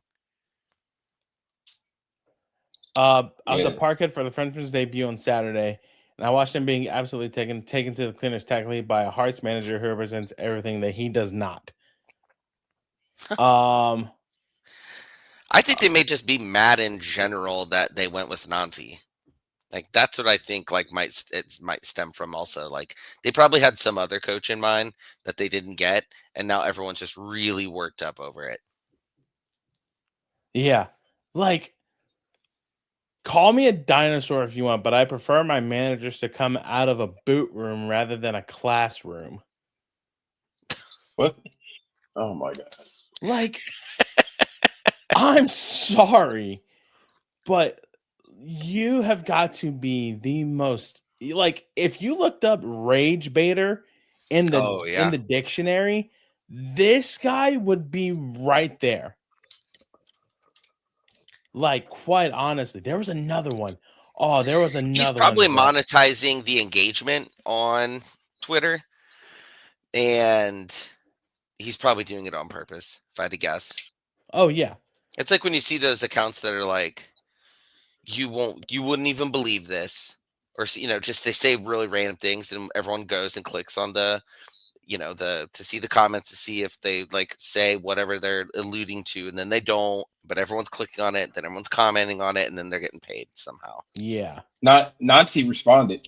I was at Parkhead for the Frenchman's debut on Saturday, and I watched him being absolutely taken to the cleaners tactically by a Hearts manager who represents everything that he does not. I think they may just be mad in general that they went with Nancy. Like that's what I think. Like might stem from also. Like they probably had some other coach in mind that they didn't get, and now everyone's just really worked up over it. Yeah, like. Call me a dinosaur if you want, but I prefer my managers to come out of a boot room rather than a classroom. What? Oh my god! Like, I'm sorry, but you have got to be the most like. If you looked up rage baiter in the dictionary, this guy would be right there. Like, quite honestly, there was another one. Oh, there was another one. He's probably monetizing the engagement on Twitter, and he's probably doing it on purpose, if I had to guess. Oh, yeah. It's like when you see those accounts that are like, you wouldn't even believe this. Or, just they say really random things, and everyone goes and clicks on to see the comments to see if they like say whatever they're alluding to, and then they don't, but everyone's clicking on it, then everyone's commenting on it, and then they're getting paid somehow. Yeah. Nancy responded.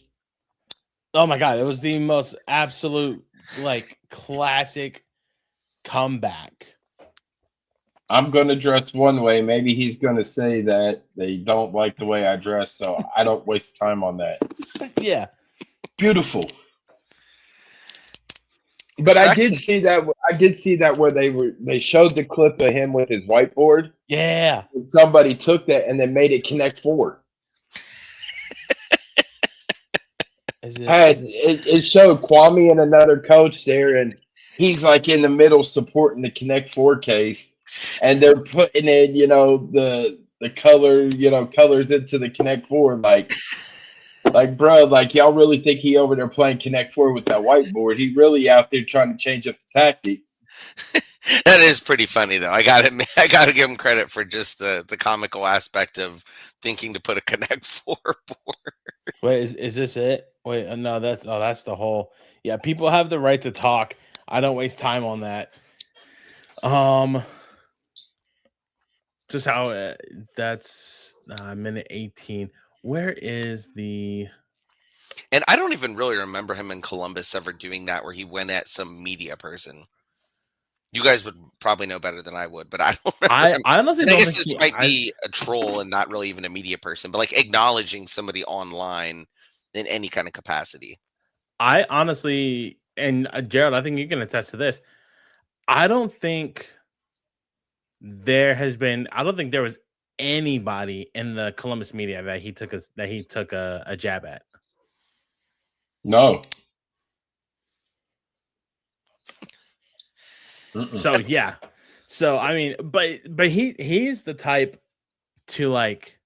Oh my god, it was the most absolute like classic comeback. I'm gonna dress one way. Maybe he's gonna say that they don't like the way I dress, so I don't waste time on that. Yeah. Beautiful. But I did see that. I did see that where they showed the clip of him with his whiteboard. Yeah. Somebody took that and then made it connect forward. It showed Kwame and another coach there, and he's like in the middle supporting the Connect 4 case, and they're putting in, the color, colors into the Connect 4, like, bro, like y'all really think he over there playing Connect 4 with that whiteboard? He really out there trying to change up the tactics. That is pretty funny though. I gotta give him credit for just the comical aspect of thinking to put a Connect 4 board. Wait, is this it? Wait, no, that's the whole. Yeah, people have the right to talk. I don't waste time on that. Just how that's minute 18. Where is the? And I don't even really remember him in Columbus ever doing that, where he went at some media person. You guys would probably know better than I would, but I don't remember. I honestly don't think this might be a troll and not really even a media person, but like acknowledging somebody online in any kind of capacity. I honestly, and Jerald, I think you can attest to this. I don't think there was anybody in the Columbus media that he took a jab at. No. So yeah. So I mean, but he's the type to like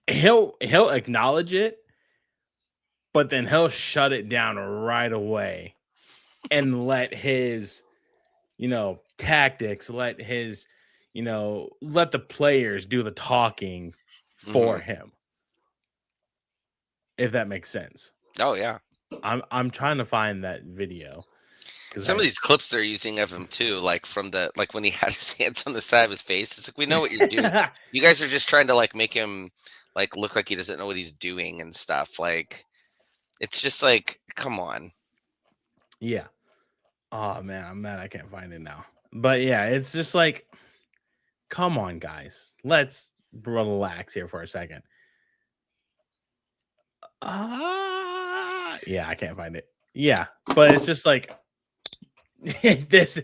he'll acknowledge it, but then he'll shut it down right away. and let his, tactics, let his, let the players do the talking for him. If that makes sense. Oh yeah. I'm trying to find that video. Some of these clips they're using of him too, like from when he had his hands on the side of his face. It's like, we know what you're doing. You guys are just trying to like make him like look like he doesn't know what he's doing and stuff. Like, it's just like, come on. Yeah. Oh man, I'm mad I can't find it now. But yeah, it's just like, come on, guys. Let's relax here for a second. Yeah, I can't find it. Yeah, but it's just like this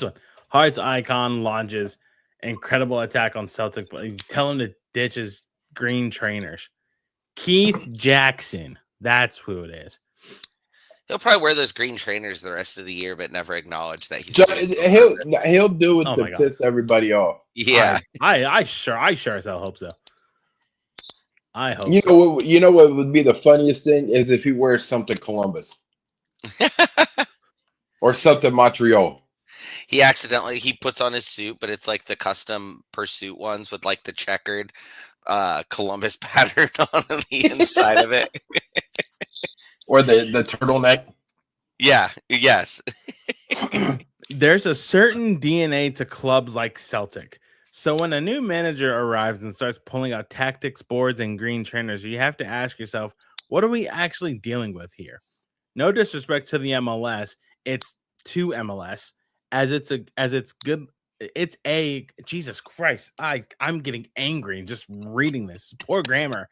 one. Hearts icon launches incredible attack on Celtic. Tell him to ditch his green trainers. Keith Jackson. That's who it is. He'll probably wear those green trainers the rest of the year, but never acknowledge that he'll do it to piss everybody off. Yeah, I sure as hell hope so. I hope. You know what would be the funniest thing is if he wears something Columbus or something Montreal. He puts on his suit, but it's like the custom pursuit ones with like the checkered Columbus pattern on the inside of it. Or the turtleneck. Yeah, yes. There's a certain DNA to clubs like Celtic. So when a new manager arrives and starts pulling out tactics boards and green trainers, you have to ask yourself, what are we actually dealing with here? No disrespect to the MLS, it's to MLS Jesus Christ. I'm getting angry just reading this. Poor grammar.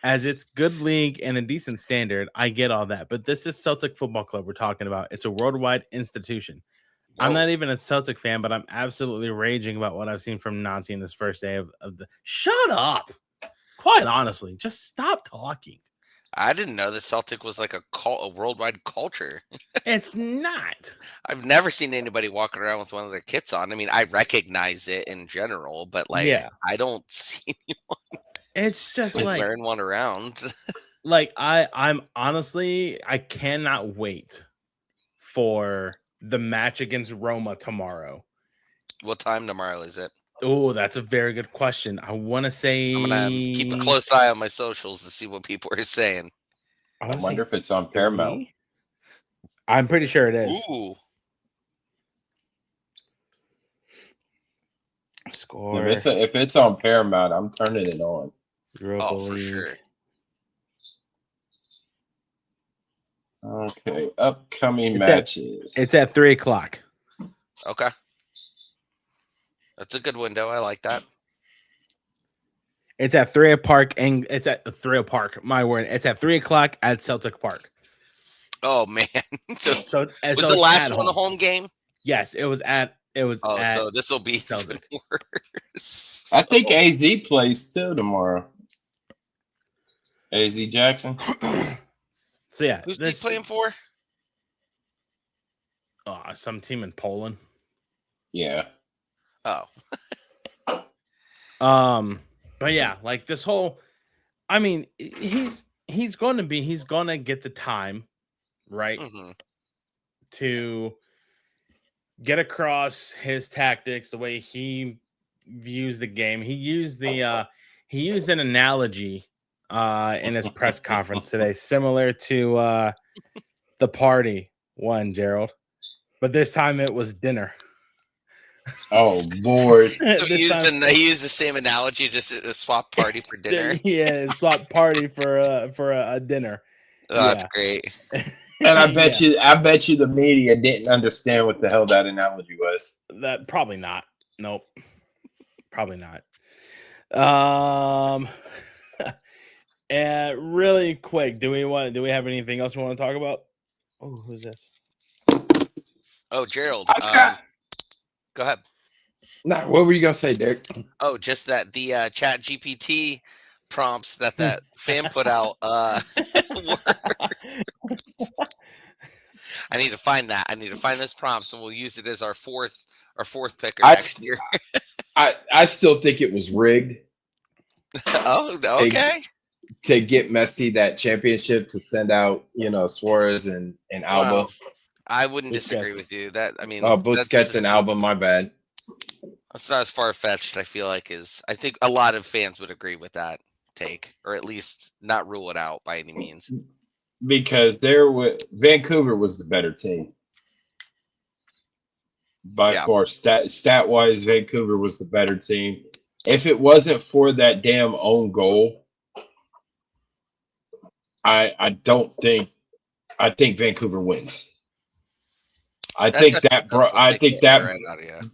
As it's good league and a decent standard, I get all that. But this is Celtic Football Club we're talking about. It's a worldwide institution. I'm not even a Celtic fan, but I'm absolutely raging about what I've seen from Nancy in this first day of the... Shut up! Quite honestly, just stop talking. I didn't know that Celtic was like a worldwide culture. It's not. I've never seen anybody walking around with one of their kits on. I mean, I recognize it in general, but like, I don't see anyone. It's just like wearing one around. Like I'm honestly, I cannot wait for the match against Roma tomorrow. What time tomorrow is it? Oh, that's a very good question. I want to say I'm gonna keep a close eye on my socials to see what people are saying. I wonder if it's on Paramount. I'm pretty sure it is. Ooh. Score. If it's on Paramount, I'm turning it on. Europa for sure. Okay, upcoming matches. It's at 3:00. Okay, that's a good window. I like that. It's at 3 Park, and it's at 3 Park. My word, it's at 3:00 at Celtic Park. Oh man! so was the last one a home game? Yes, it was at. So this will be even worse. I think AZ plays too tomorrow. AZ Jackson. So yeah, who's he playing for? Some team in Poland. Yeah. Oh. But yeah, like this whole, I mean, he's going to get the time, right, to get across his tactics, the way he views the game. He used an analogy in his press conference today, similar to the party one, Jerald, but this time it was dinner. Oh Lord! So he used the same analogy, just a swap party for dinner. Yeah, swap party for a dinner. Oh, that's great. And I bet you the media didn't understand what the hell that analogy was. That probably not. Nope. Probably not. And really quick, do we have anything else we want to talk about? Oh, who's this? Oh, Jerald. Go ahead. Nah, what were you gonna say, Derek? Oh, just that the Chat GPT prompts that fan put out. I need to find that. I need to find those prompts, and we'll use it as our fourth picker next year. I still think it was rigged. Oh, okay. To get Messi that championship, to send out, Suarez and Alba. Wow. I wouldn't disagree Busquets. with you. That I mean, Oh, that's Busquets and Album, my bad. That's not as far fetched. I feel like I think a lot of fans would agree with that take, or at least not rule it out by any means. Because Vancouver was the better team. By Yeah. far, stat wise, Vancouver was the better team. If it wasn't for that damn own goal, I think Vancouver wins. I That's think a that bro. successful I take think there that right out of you.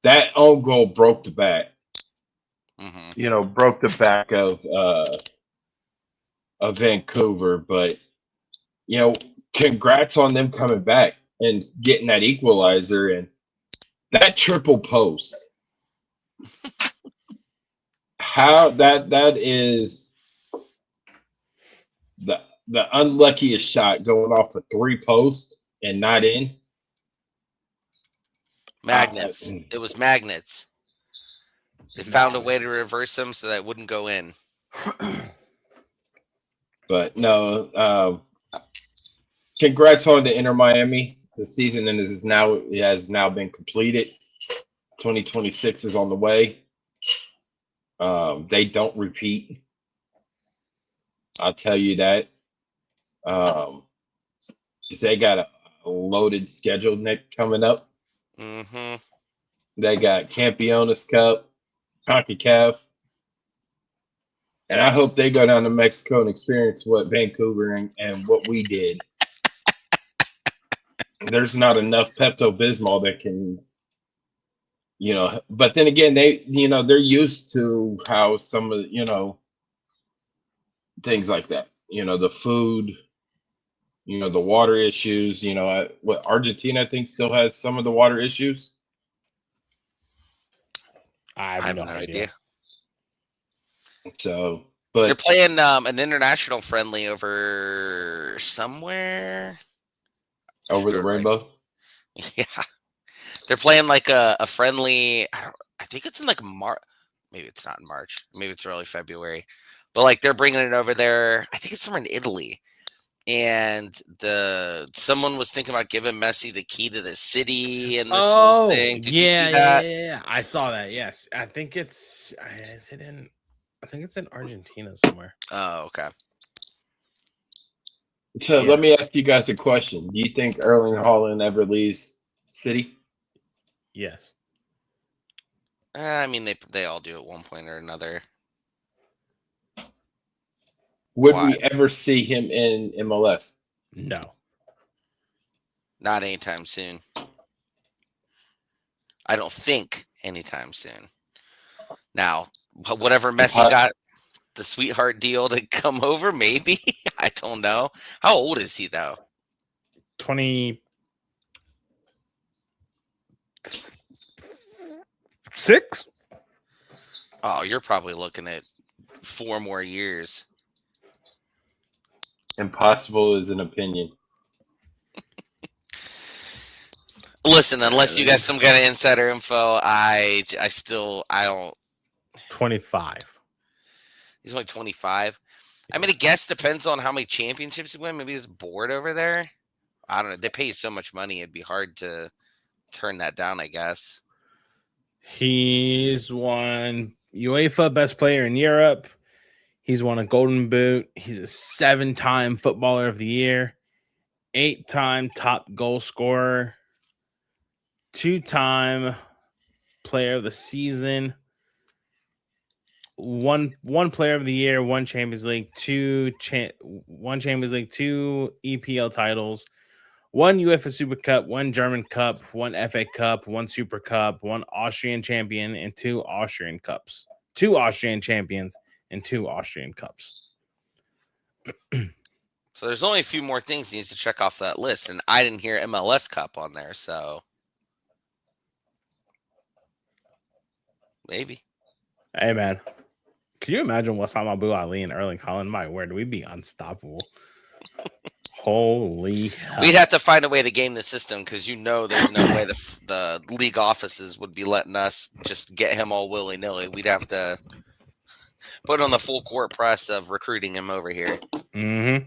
that own goal broke the back. Mm-hmm. Broke the back of Vancouver. But congrats on them coming back and getting that equalizer and that triple post. How that is the unluckiest shot going off a 3 post and not in. Magnets. It was magnets. They found a way to reverse them so that wouldn't go in. But no, congrats on the Inter Miami. The season has now been completed. 2026 is on the way. They don't repeat. I'll tell you that. They got a loaded schedule coming up. Mm-hmm. They got Campeones Cup, CONCACAF. And I hope they go down to Mexico and experience what Vancouver and what we did. There's not enough Pepto-Bismol that can, but then again, they're used to how some of, things like that, the food, the water issues, what Argentina, I think, still has some of the water issues. I have no idea. So, but they're playing an international friendly over somewhere over the rainbow. Yeah, they're playing like a friendly. I think it's in like March. Maybe it's not in March. Maybe it's early February. But like they're bringing it over there. I think it's somewhere in Italy. And someone was thinking about giving Messi the key to the city and this whole thing. Did you see that? Yeah. I saw that. Yes, I think it's. Is it in? I think it's in Argentina somewhere. Oh, okay. So let me ask you guys a question. Do you think Erling Haaland ever leaves City? Yes. I mean, they all do at one point or another. Would we ever see him in MLS? No. Not anytime soon. I don't think anytime soon. Now, whatever Messi got the sweetheart deal to come over, maybe. I don't know. How old is he, though? 26? Oh, you're probably looking at 4 more years. Impossible is an opinion. Listen, unless you got some kind of insider info, I don't. 25. He's only 25. I mean, I guess depends on how many championships he win. Maybe he's bored over there. I don't know. They pay you so much money; it'd be hard to turn that down, I guess. He's won UEFA Best Player in Europe. He's won a Golden Boot. He's a 7-time Footballer of the Year, 8-time top goal scorer, 2-time Player of the Season, one Player of the Year, 1 Champions League, 2 Champions League, 2 EPL titles, 1 UEFA Super Cup, 1 German Cup, 1 FA Cup, 1 Super Cup, 1 Austrian champion, and 2 Austrian Cups. 2 Austrian champions and 2 Austrian Cups. So there's only a few more things he needs to check off that list, and I didn't hear MLS Cup on there, so maybe. Hey, man. Could you imagine Wassam Abu Ali and Erling Haaland? My word, we'd be unstoppable. Holy hell. We'd have to find a way to game the system because there's no way the league offices would be letting us just get him all willy-nilly. We'd have to put on the full court press of recruiting him over here. Mm-hmm.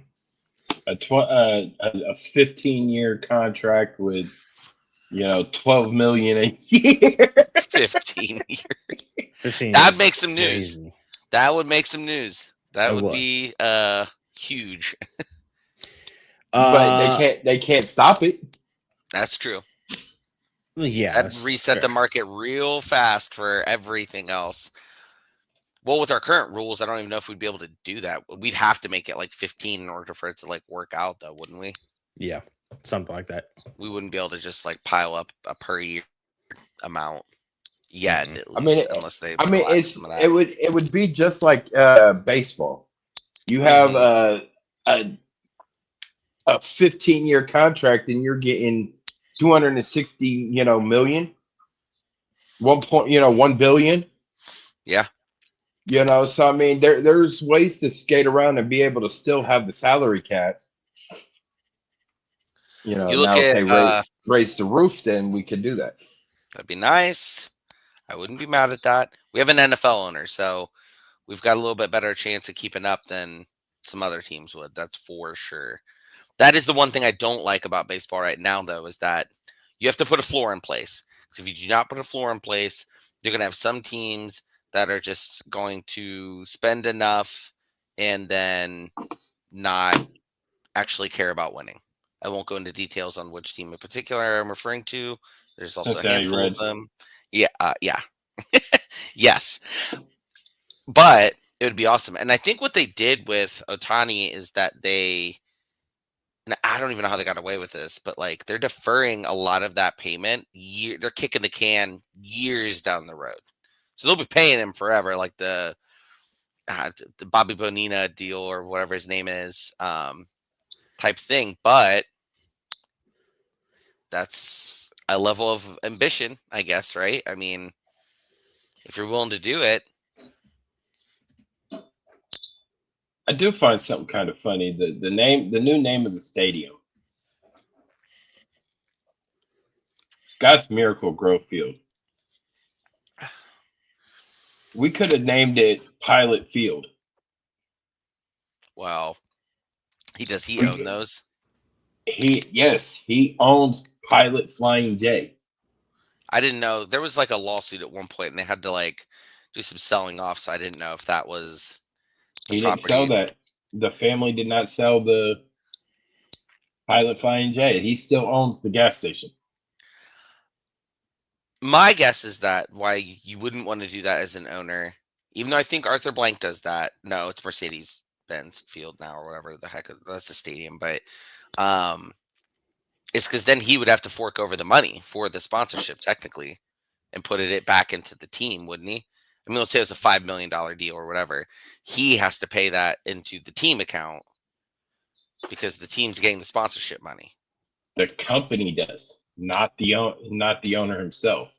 a 15-year contract with 12 million a year. 15 years. 15 That'd is make some news. crazy. That would make some news. That It would would. be huge. But they can't stop it. That's true. Yeah, That'd that's reset the fair. market real fast for everything else. Well, with our current rules, I don't even know if we'd be able to do that. We'd have to make it like 15 in order for it to like work out, though, wouldn't we? Yeah, something like that. We wouldn't be able to just like pile up a per year amount yet, Mhm. at I least, mean, unless they. I mean, relax some of that. it would be just like baseball. You have a 15-year contract, and you're getting 260 million. 1 billion. Yeah. So I mean, there's ways to skate around and be able to still have the salary cap. You look now if at they raise the roof, then we could do that. that'd be nice. I wouldn't be mad at that. We have an NFL owner, so we've got a little bit better chance of keeping up than some other teams would. That's for sure. That is the one thing I don't like about baseball right now, though, is that you have to put a floor in place. Because if you do not put a floor in place, you're going to have some teams that are just going to spend enough and then not actually care about winning. I won't go into details on which team in particular I'm referring to. There's also a Cincinnati handful Reds. of them. Yeah, yes. But it would be awesome. And I think what they did with Ohtani is that and I don't even know how they got away with this, but like they're deferring a lot of that payment. They're kicking the can years down the road. So they'll be paying him forever, like the Bobby Bonilla deal or whatever his name is, type thing. But that's a level of ambition, I guess, right? I mean, if you're willing to do it. I do find something kind of funny. The new name of the stadium, Scott's Miracle Grove Field. We could have named it Pilot Field. Wow. He own those? He owns Pilot Flying J. I didn't know. There was like a lawsuit at one point, and they had to like do some selling off. So I didn't know if that was the He property. didn't sell that. The family did not sell the Pilot Flying J. He still owns the gas station. My guess is that why you wouldn't want to do that as an owner, even though I think Arthur Blank does that. No, it's Mercedes-Benz Field now or whatever the heck. That's a stadium, but it's because then he would have to fork over the money for the sponsorship technically and put it back into the team, wouldn't he? I mean, let's say it was a $5 million deal or whatever. He has to pay that into the team account because the team's getting the sponsorship money. The company does, not the owner himself.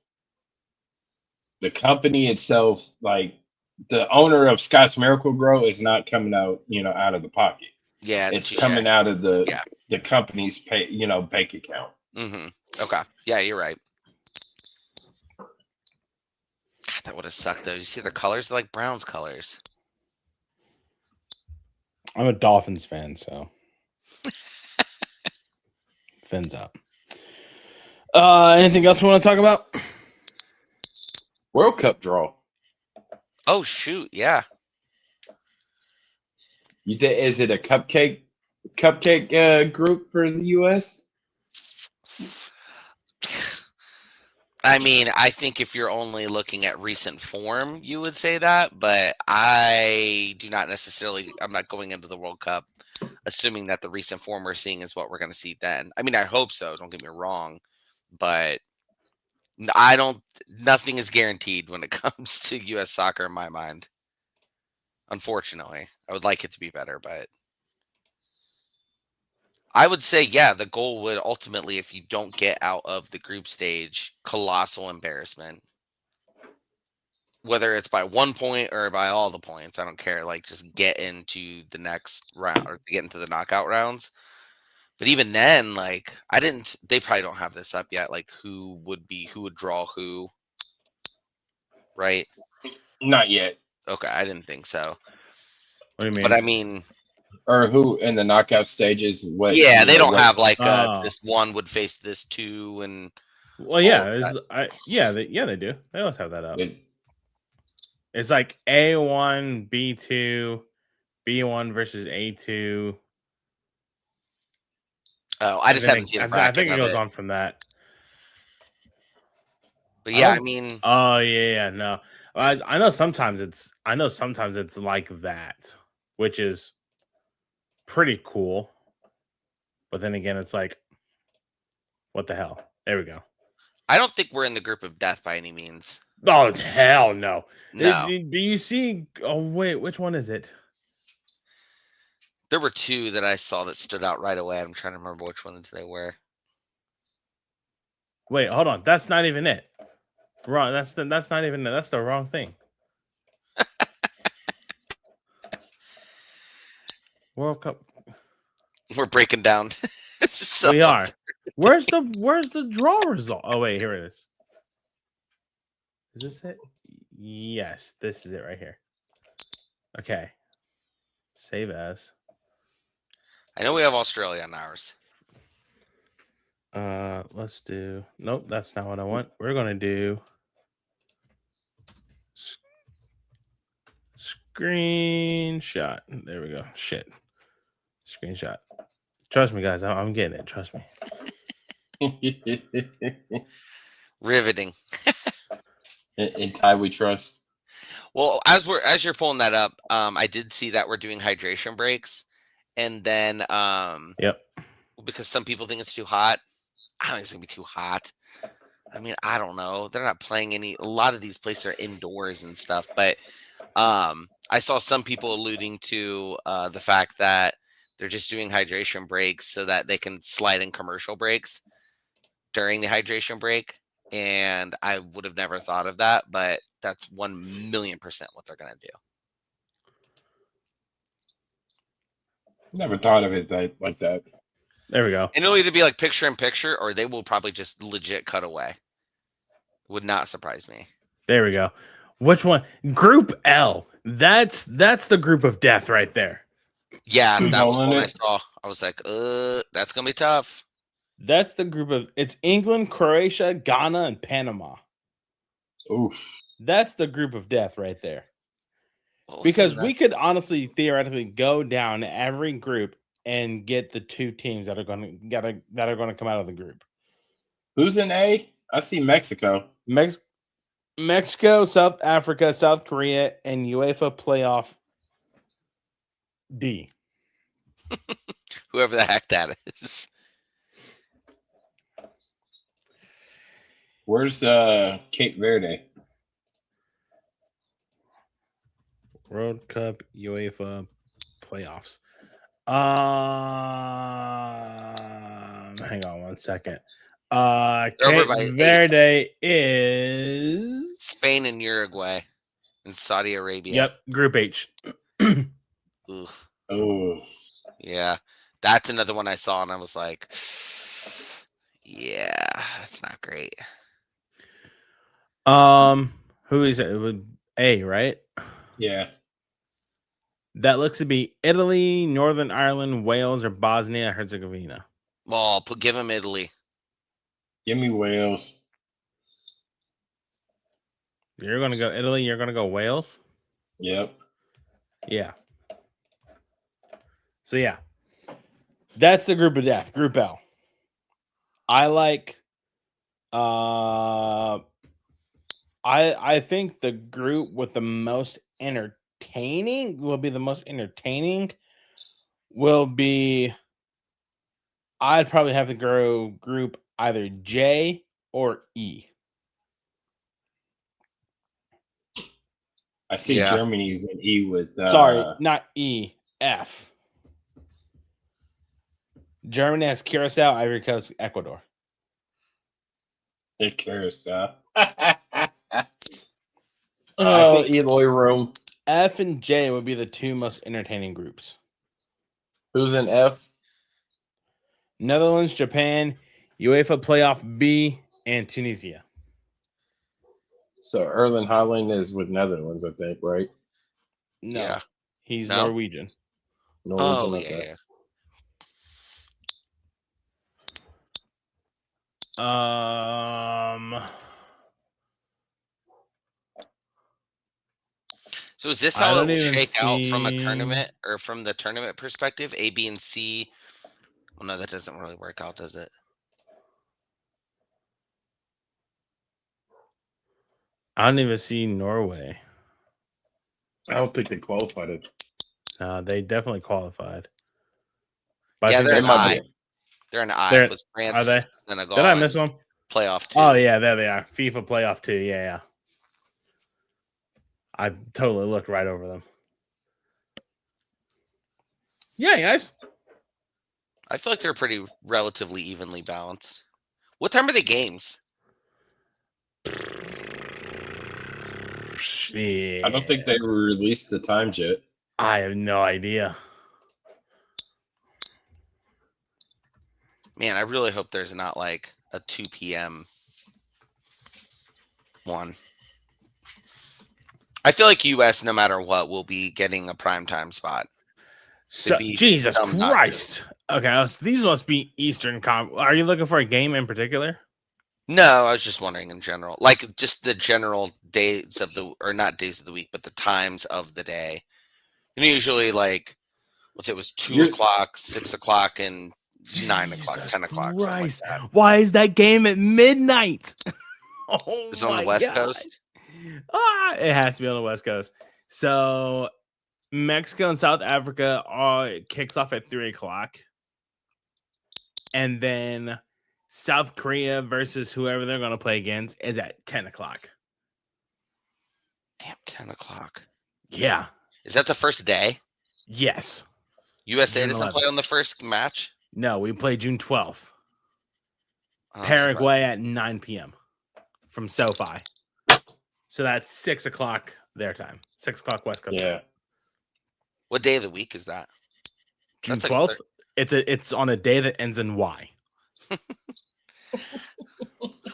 The company itself, like the owner of Scott's Miracle Grow, is not coming out, out of the pocket. Yeah, it's coming out of the company's bank account. Mm-hmm. Okay, yeah, you're right. God, that would have sucked though. You see their colors? They're like Browns colors. I'm a Dolphins fan, so fins up. Anything else we want to talk about? World Cup draw. Oh shoot, yeah. Is it a cupcake group for the U.S.? I mean, I think if you're only looking at recent form, you would say that, but I do not necessarily. I'm not going into the World Cup assuming that the recent form we're seeing is what we're going to see then. I mean, I hope so. Don't get me wrong, but I don't. Nothing is guaranteed when it comes to U.S. soccer in my mind. Unfortunately, I would like it to be better, but I would say, yeah, the goal would ultimately, if you don't get out of the group stage, colossal embarrassment. Whether it's by 1 point or by all the points, I don't care. Like, just get into the next round or get into the knockout rounds. But even then, like, they probably don't have this up yet. Like, who would draw who, right? Not yet. Okay, I didn't think so. What do you mean? But I mean, or who in the knockout stages? What? Yeah, they don't have like Oh. this one would face this two and Well, yeah, all of they do. They always have that up. It, It's like A1, B2, B1 versus A2. oh, I just haven't seen a I bracket think it of goes it. on from that. But yeah, I mean, Oh yeah, no. I know sometimes it's like that, which is pretty cool. But then again, it's like, what the hell? There we go. I don't think we're in the group of death by any means. Oh hell no! No, Do you see? Oh wait, which one is it? there were two that I saw that stood out right away. I'm trying to remember which ones they were. Wait, hold on. That's not even it. Wrong. That's not even it. That's the wrong thing. World Cup. We're breaking down. It's just so We are. Where's the draw result? Oh wait, here it is. Is this it? Yes, this is it right here. Okay. Save as. I know we have Australia on ours. Let's do. Nope, that's not what I want. We're gonna do screenshot. There we go. Shit. Screenshot. Trust me, guys. I'm getting it. Trust me. Riveting. in Thai we trust. Well, as you're pulling that up, I did see that we're doing hydration breaks, and then Yep. because some people think it's too hot. I don't think it's gonna be too hot. I mean, I don't know. They're not playing any. A lot of these places are indoors and stuff, but I saw some people alluding to the fact that they're just doing hydration breaks so that they can slide in commercial breaks during the hydration break. And I would have never thought of that, but that's 1,000,000% what they're gonna do. Never thought of it like that. There we go. And it'll either be like picture in picture, or they will probably just legit cut away. Would not surprise me. There we go. Which one? Group L. That's the group of death right there. Yeah, that was Calling one I it. saw. I was like, that's gonna be tough. That's the group of. It's England, Croatia, Ghana, and Panama. Oof. That's the group of death right there. What was Because in we that? could honestly, theoretically, go down every group and get the two teams that are going to come out of the group. Who's in A? I see Mexico. Mexico, South Africa, South Korea, and UEFA playoff D. Whoever the heck that is. Where's Cape Verde? World Cup UEFA playoffs. Hang on one second. over Cape by 8. Verde is Spain and Uruguay and Saudi Arabia. Yep, Group H. Ugh. Oh, Yeah, that's another one I saw, and I was like, yeah, that's not great. Who is it? It would A, right? yeah. That looks to be Italy, Northern Ireland, Wales, or Bosnia Herzegovina. Well, give him Italy. Give me Wales. You're gonna go Italy. You're gonna go Wales. Yep. Yeah. So yeah, that's the group of death. Group L. I like. I think the group with the most entertaining will be the most entertaining. Will be. I'd probably have to go group either J or E. I see Yeah. Germany's in E with. Sorry, not E. F. Germany has Curacao, Ivory Coast, Ecuador. Curacao. I think- Eloy Rome. F and J would be the two most entertaining groups. Who's in F? Netherlands, Japan, UEFA playoff B, and Tunisia. So Erling Haaland is with Netherlands, I think, right? No, Yeah. he's No? Norwegian. Oh, yeah. So is this I how it don't will even shake out from a see- tournament or from the tournament perspective? A, B, and C. Well, no, that doesn't really work out, does it? I don't even see Norway. I don't think they qualified it. They definitely qualified. But I Yeah, think they're They an might I. be. They're an I They're- with France, are they? Senegal, Did I miss and one? playoff 2. Oh yeah, there they are. FIFA playoff 2. Yeah. I totally looked right over them. Yeah, guys. I feel like they're pretty relatively evenly balanced. What time are the games? I don't think they released the times yet. I have no idea. Man, I really hope there's not like a 2 p.m. one. I feel like US, no matter what, will be getting a primetime spot. So, be Jesus dumb not to. Christ. Okay, these must be Eastern Are you looking for a game in particular? No, I was just wondering in general, like just the general days of the, or not days of the week, but the times of the day. And usually, like, what's it was 2 o'clock, 6 o'clock, and 9 o'clock, 10 o'clock. Christ. Something like that. Why is that game at midnight? Oh, It's on the West Coast. It has to be on the West Coast. So Mexico and South Africa it kicks off at 3 o'clock. And then South Korea versus whoever they're going to play against is at 10 o'clock. Damn, 10 o'clock. Yeah. Is that the first day? Yes. USA June doesn't 11th. play on the first match? No, we play June 12th. Oh, Paraguay at 9 p.m. from SoFi. So that's 6 o'clock their time. 6 o'clock West Coast. Yeah. Time. What day of the week is that? June That's like 12th. It's on a day that ends in Y.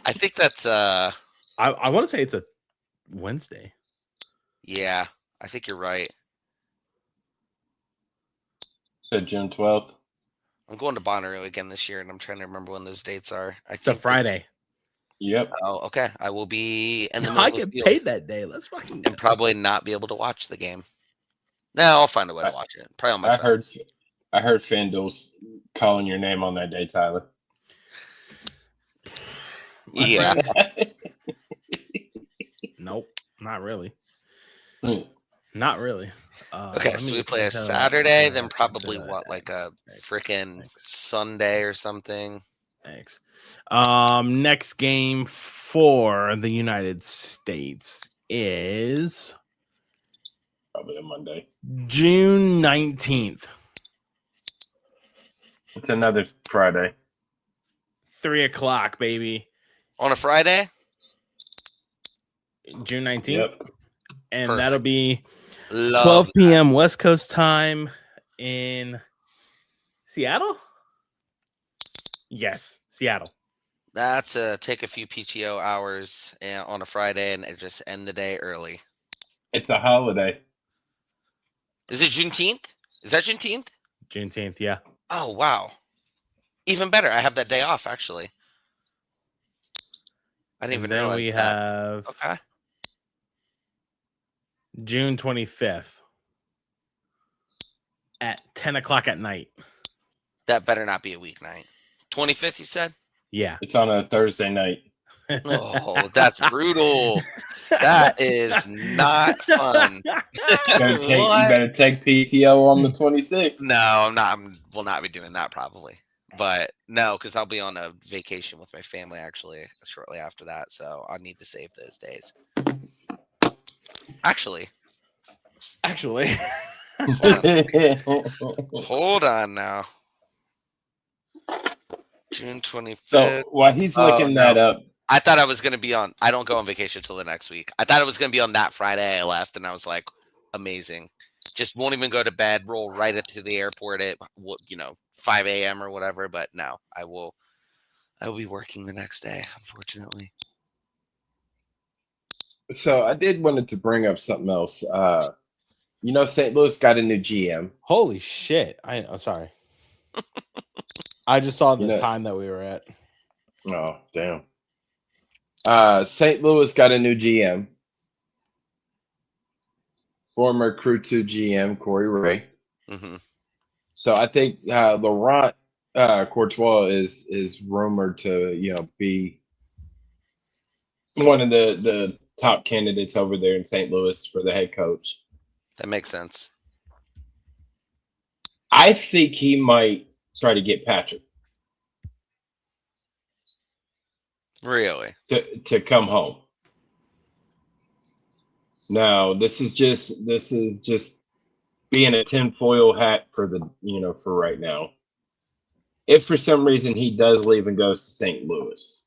I think that's I want to say it's a Wednesday. yeah, I think you're right. Said June 12th. I'm going to Bonnaroo again this year, and I'm trying to remember when those dates are. It's a Friday. Yep. Oh, okay. I will be in the I middle of the get field paid that day. Let's fucking and probably not be able to watch the game. No, I'll find a way to watch it. Probably on my phone. I heard FanDuel's calling your name on that day, Tyler. Yeah. Nope, not really. Hmm. Not really. Okay, so we play a Saturday, then probably what, like a freaking Sunday or something. Thanks. Next game for the United States is Probably a Monday. June 19th. It's another Friday. 3 o'clock, baby. On a Friday? June 19th. Yep. And Perfect. that'll be Love 12 p.m. West Coast time in Seattle? Yes, Seattle. That's take a few PTO hours on a Friday and just end the day early. It's a holiday. Is it Juneteenth? Is that Juneteenth? Juneteenth, yeah. Oh, wow. Even better. I have that day off, actually. I didn't even And then realize we that. have Okay. June 25th at 10 o'clock at night. That better not be a weeknight. 25th, you said? Yeah. It's on a Thursday night. Oh, that's brutal. That is not fun. You better take PTO on the 26th. No, I'm not. Will not be doing that probably. But no, because I'll be on a vacation with my family actually shortly after that. So I need to save those days. Actually, hold on now. June 25th. So while he's looking that up, I thought I was going to be on. I don't go on vacation till the next week. I thought it was going to be on that Friday I left, and I was like, amazing. Just won't even go to bed. Roll right into the airport at 5 a.m. or whatever. But no, I will be working the next day, unfortunately. so I did wanted to bring up something else. You know, St. Louis got a new GM. Holy shit! I'm sorry. I just saw the You know- time that we were at. Oh, damn. St. Louis got a new GM. Former Crew 2 GM Corey Ray. Mm-hmm. So I think Laurent Courtois is rumored to be one of the top candidates over there in St. Louis for the head coach. That makes sense. I think he might try to get Patrick Really? to come home. Now, this is just being a tinfoil hat for for right now. If for some reason he does leave and goes to St. Louis,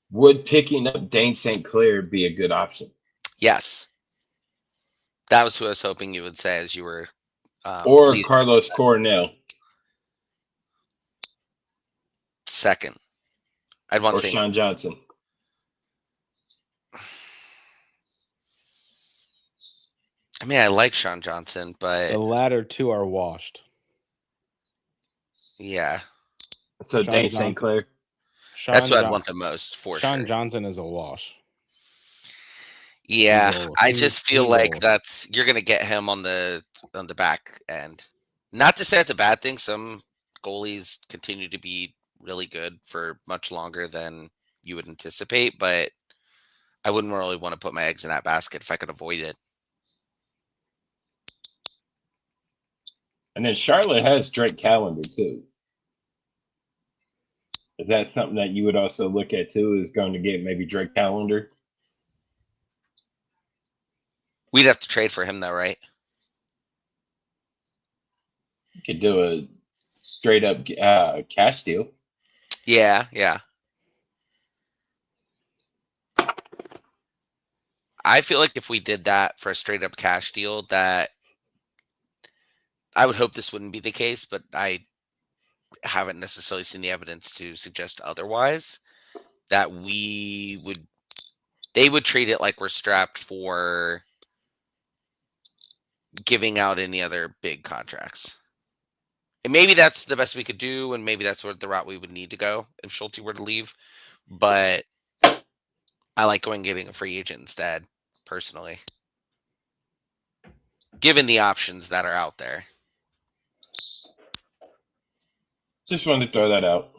would picking up Dane St. Clair be a good option? Yes. That was who I was hoping you would say as you were. Or leading Carlos up to Coronel that. Second. I'd want or St. Sean Johnson. I mean, I like Sean Johnson, but The latter two are washed. yeah, So Sean Dane Johnson. St. Clair. that's what I'd want the most for Sean sure. Johnson is a wash. Yeah, He's old. I just feel He's like old. you're gonna get him on the back end. Not to say it's a bad thing. Some goalies continue to be really good for much longer than you would anticipate, but I wouldn't really want to put my eggs in that basket if I could avoid it. And then Charlotte has Drake Callender too. Is that something that you would also look at too? Is going to get maybe Drake Callender? We'd have to trade for him though, right? You could do a straight up cash deal. Yeah, yeah. I feel like if we did that for a straight up cash deal, that I would hope this wouldn't be the case, but I haven't necessarily seen the evidence to suggest otherwise. That they would treat it like we're strapped for giving out any other big contracts. And maybe that's the best we could do, and maybe that's the route we would need to go if Schulte were to leave. But I like going getting a free agent instead, personally. Given the options that are out there. Just wanted to throw that out.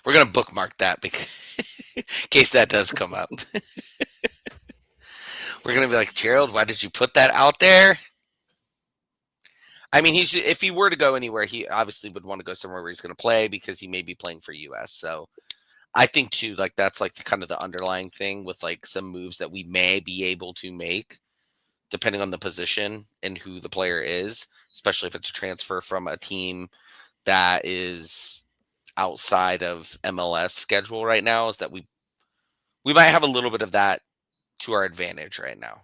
We're gonna bookmark that because in case that does come up. We're gonna be like, Jerald, why did you put that out there? I mean, if he were to go anywhere, he obviously would want to go somewhere where he's going to play because he may be playing for US. So I think too, like that's like kind of the underlying thing with like some moves that we may be able to make depending on the position and who the player is, especially if it's a transfer from a team that is outside of MLS schedule right now, is that we might have a little bit of that to our advantage right now,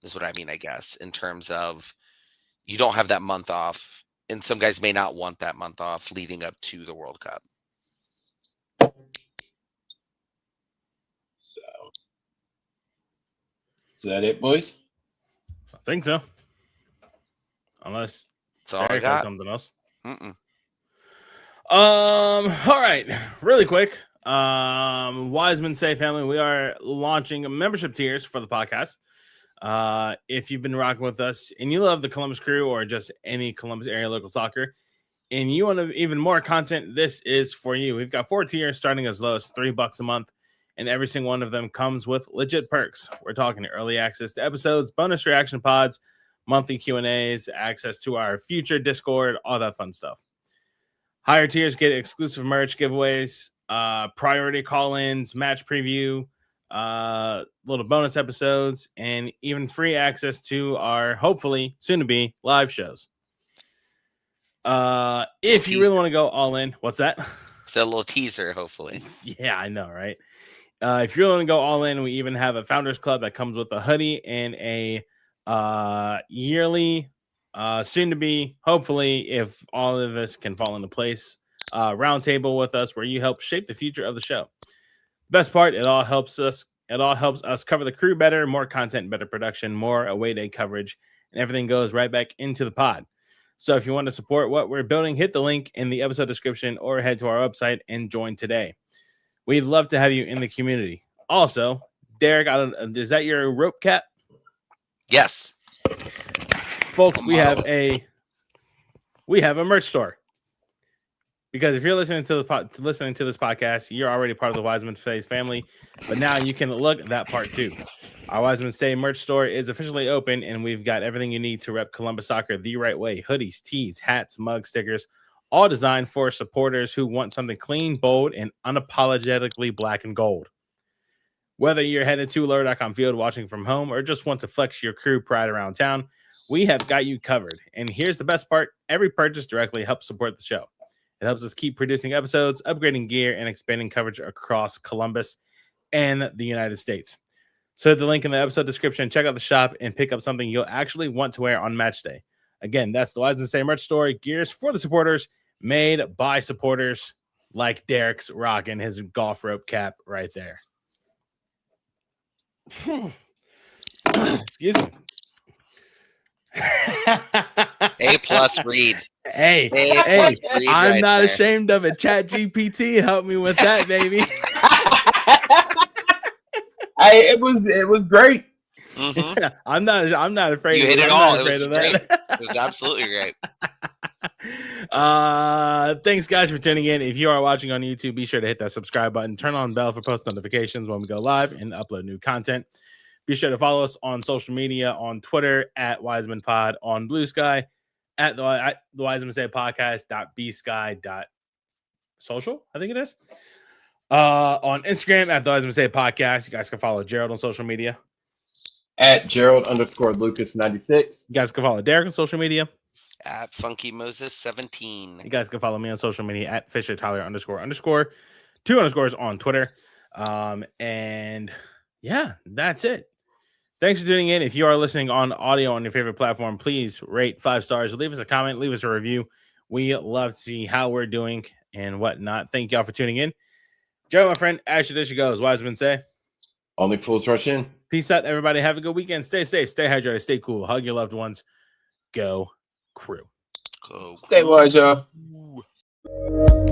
is what I mean, I guess, in terms of you don't have that month off, and some guys may not want that month off leading up to the World Cup. So, is that it, boys? I think so. Unless That's all I Derek has got. something else. Mm-mm. All right, really quick. Wisemen Say family, we are launching membership tiers for the podcast. If you've been rocking with us and you love the Columbus Crew or just any Columbus area local soccer, and you want even more content, this is for you. We've got 4 tiers starting as low as $3 a month, and every single one of them comes with legit perks. We're talking early access to episodes, bonus reaction pods, monthly Q&As, access to our future Discord, all that fun stuff. Higher tiers get exclusive merch giveaways, priority call-ins, match preview, little bonus episodes, and even free access to our hopefully soon-to-be live shows. If you really want to go all in, what's that? It's a little teaser, hopefully. Yeah, I know, right? If you really want to go all in, we even have a Founders Club that comes with a hoodie and a yearly, soon-to-be, hopefully, if all of this can fall into place, roundtable with us where you help shape the future of the show. Best part, it all helps us It all helps us cover the crew better, more content, better production, more away day coverage, and everything goes right back into the pod. So if you want to support what we're building, hit the link in the episode description or head to our website and join today. We'd love to have you in the community. Also, Derik, is that your rope cap? Yes. Folks, we have a merch store. Because if you're listening to this podcast, you're already part of the Wiseman Face family. But now you can look at that part too. Our Wiseman Say merch store is officially open, and we've got everything you need to rep Columbus soccer the right way: hoodies, tees, hats, mugs, stickers, all designed for supporters who want something clean, bold, and unapologetically black and gold. Whether you're headed to Lower.com Field watching from home or just want to flex your crew pride around town, we have got you covered. And here's the best part: every purchase directly helps support the show. It helps us keep producing episodes, upgrading gear, and expanding coverage across Columbus and the United States. So hit the link in the episode description, check out the shop, and pick up something you'll actually want to wear on match day. Again, that's the Wiseman Say merch store. Gears for the supporters, made by supporters, like Derik's rocking his golf rope cap right there. Excuse me. A+ read. Hey, I'm right not there. ashamed of it. Chat GPT helped me with that, baby. It was great. Mm-hmm. I'm not afraid. You hit it I'm all. not It was afraid of great. that. It was absolutely great. Thanks guys for tuning in. If you are watching on YouTube, be sure to hit that subscribe button, turn on bell for post notifications when we go live and upload new content. Be sure to follow us on social media, on Twitter at Wiseman Pod, on Blue Sky at the Wiseman Say podcast.bsky.social, I think it is. On Instagram at the Wiseman Say Podcast. You guys can follow Jerald on social media. At Jerald_Lucas96. You guys can follow Derik on social media. At Funky Moses 17. You guys can follow me on social media at Fisher Tyler __. 2 underscores on Twitter. And yeah, that's it. Thanks for tuning in. If you are listening on audio on your favorite platform, please rate 5 stars. Leave us a comment. Leave us a review. We love to see how we're doing and whatnot. Thank y'all for tuning in. Joe, my friend, as your goes. Wiseman Say. Only fools rush in. Peace out, everybody. Have a good weekend. Stay safe. Stay hydrated. Stay cool. Hug your loved ones. Go Crew. Go. Stay wise, y'all. Crew.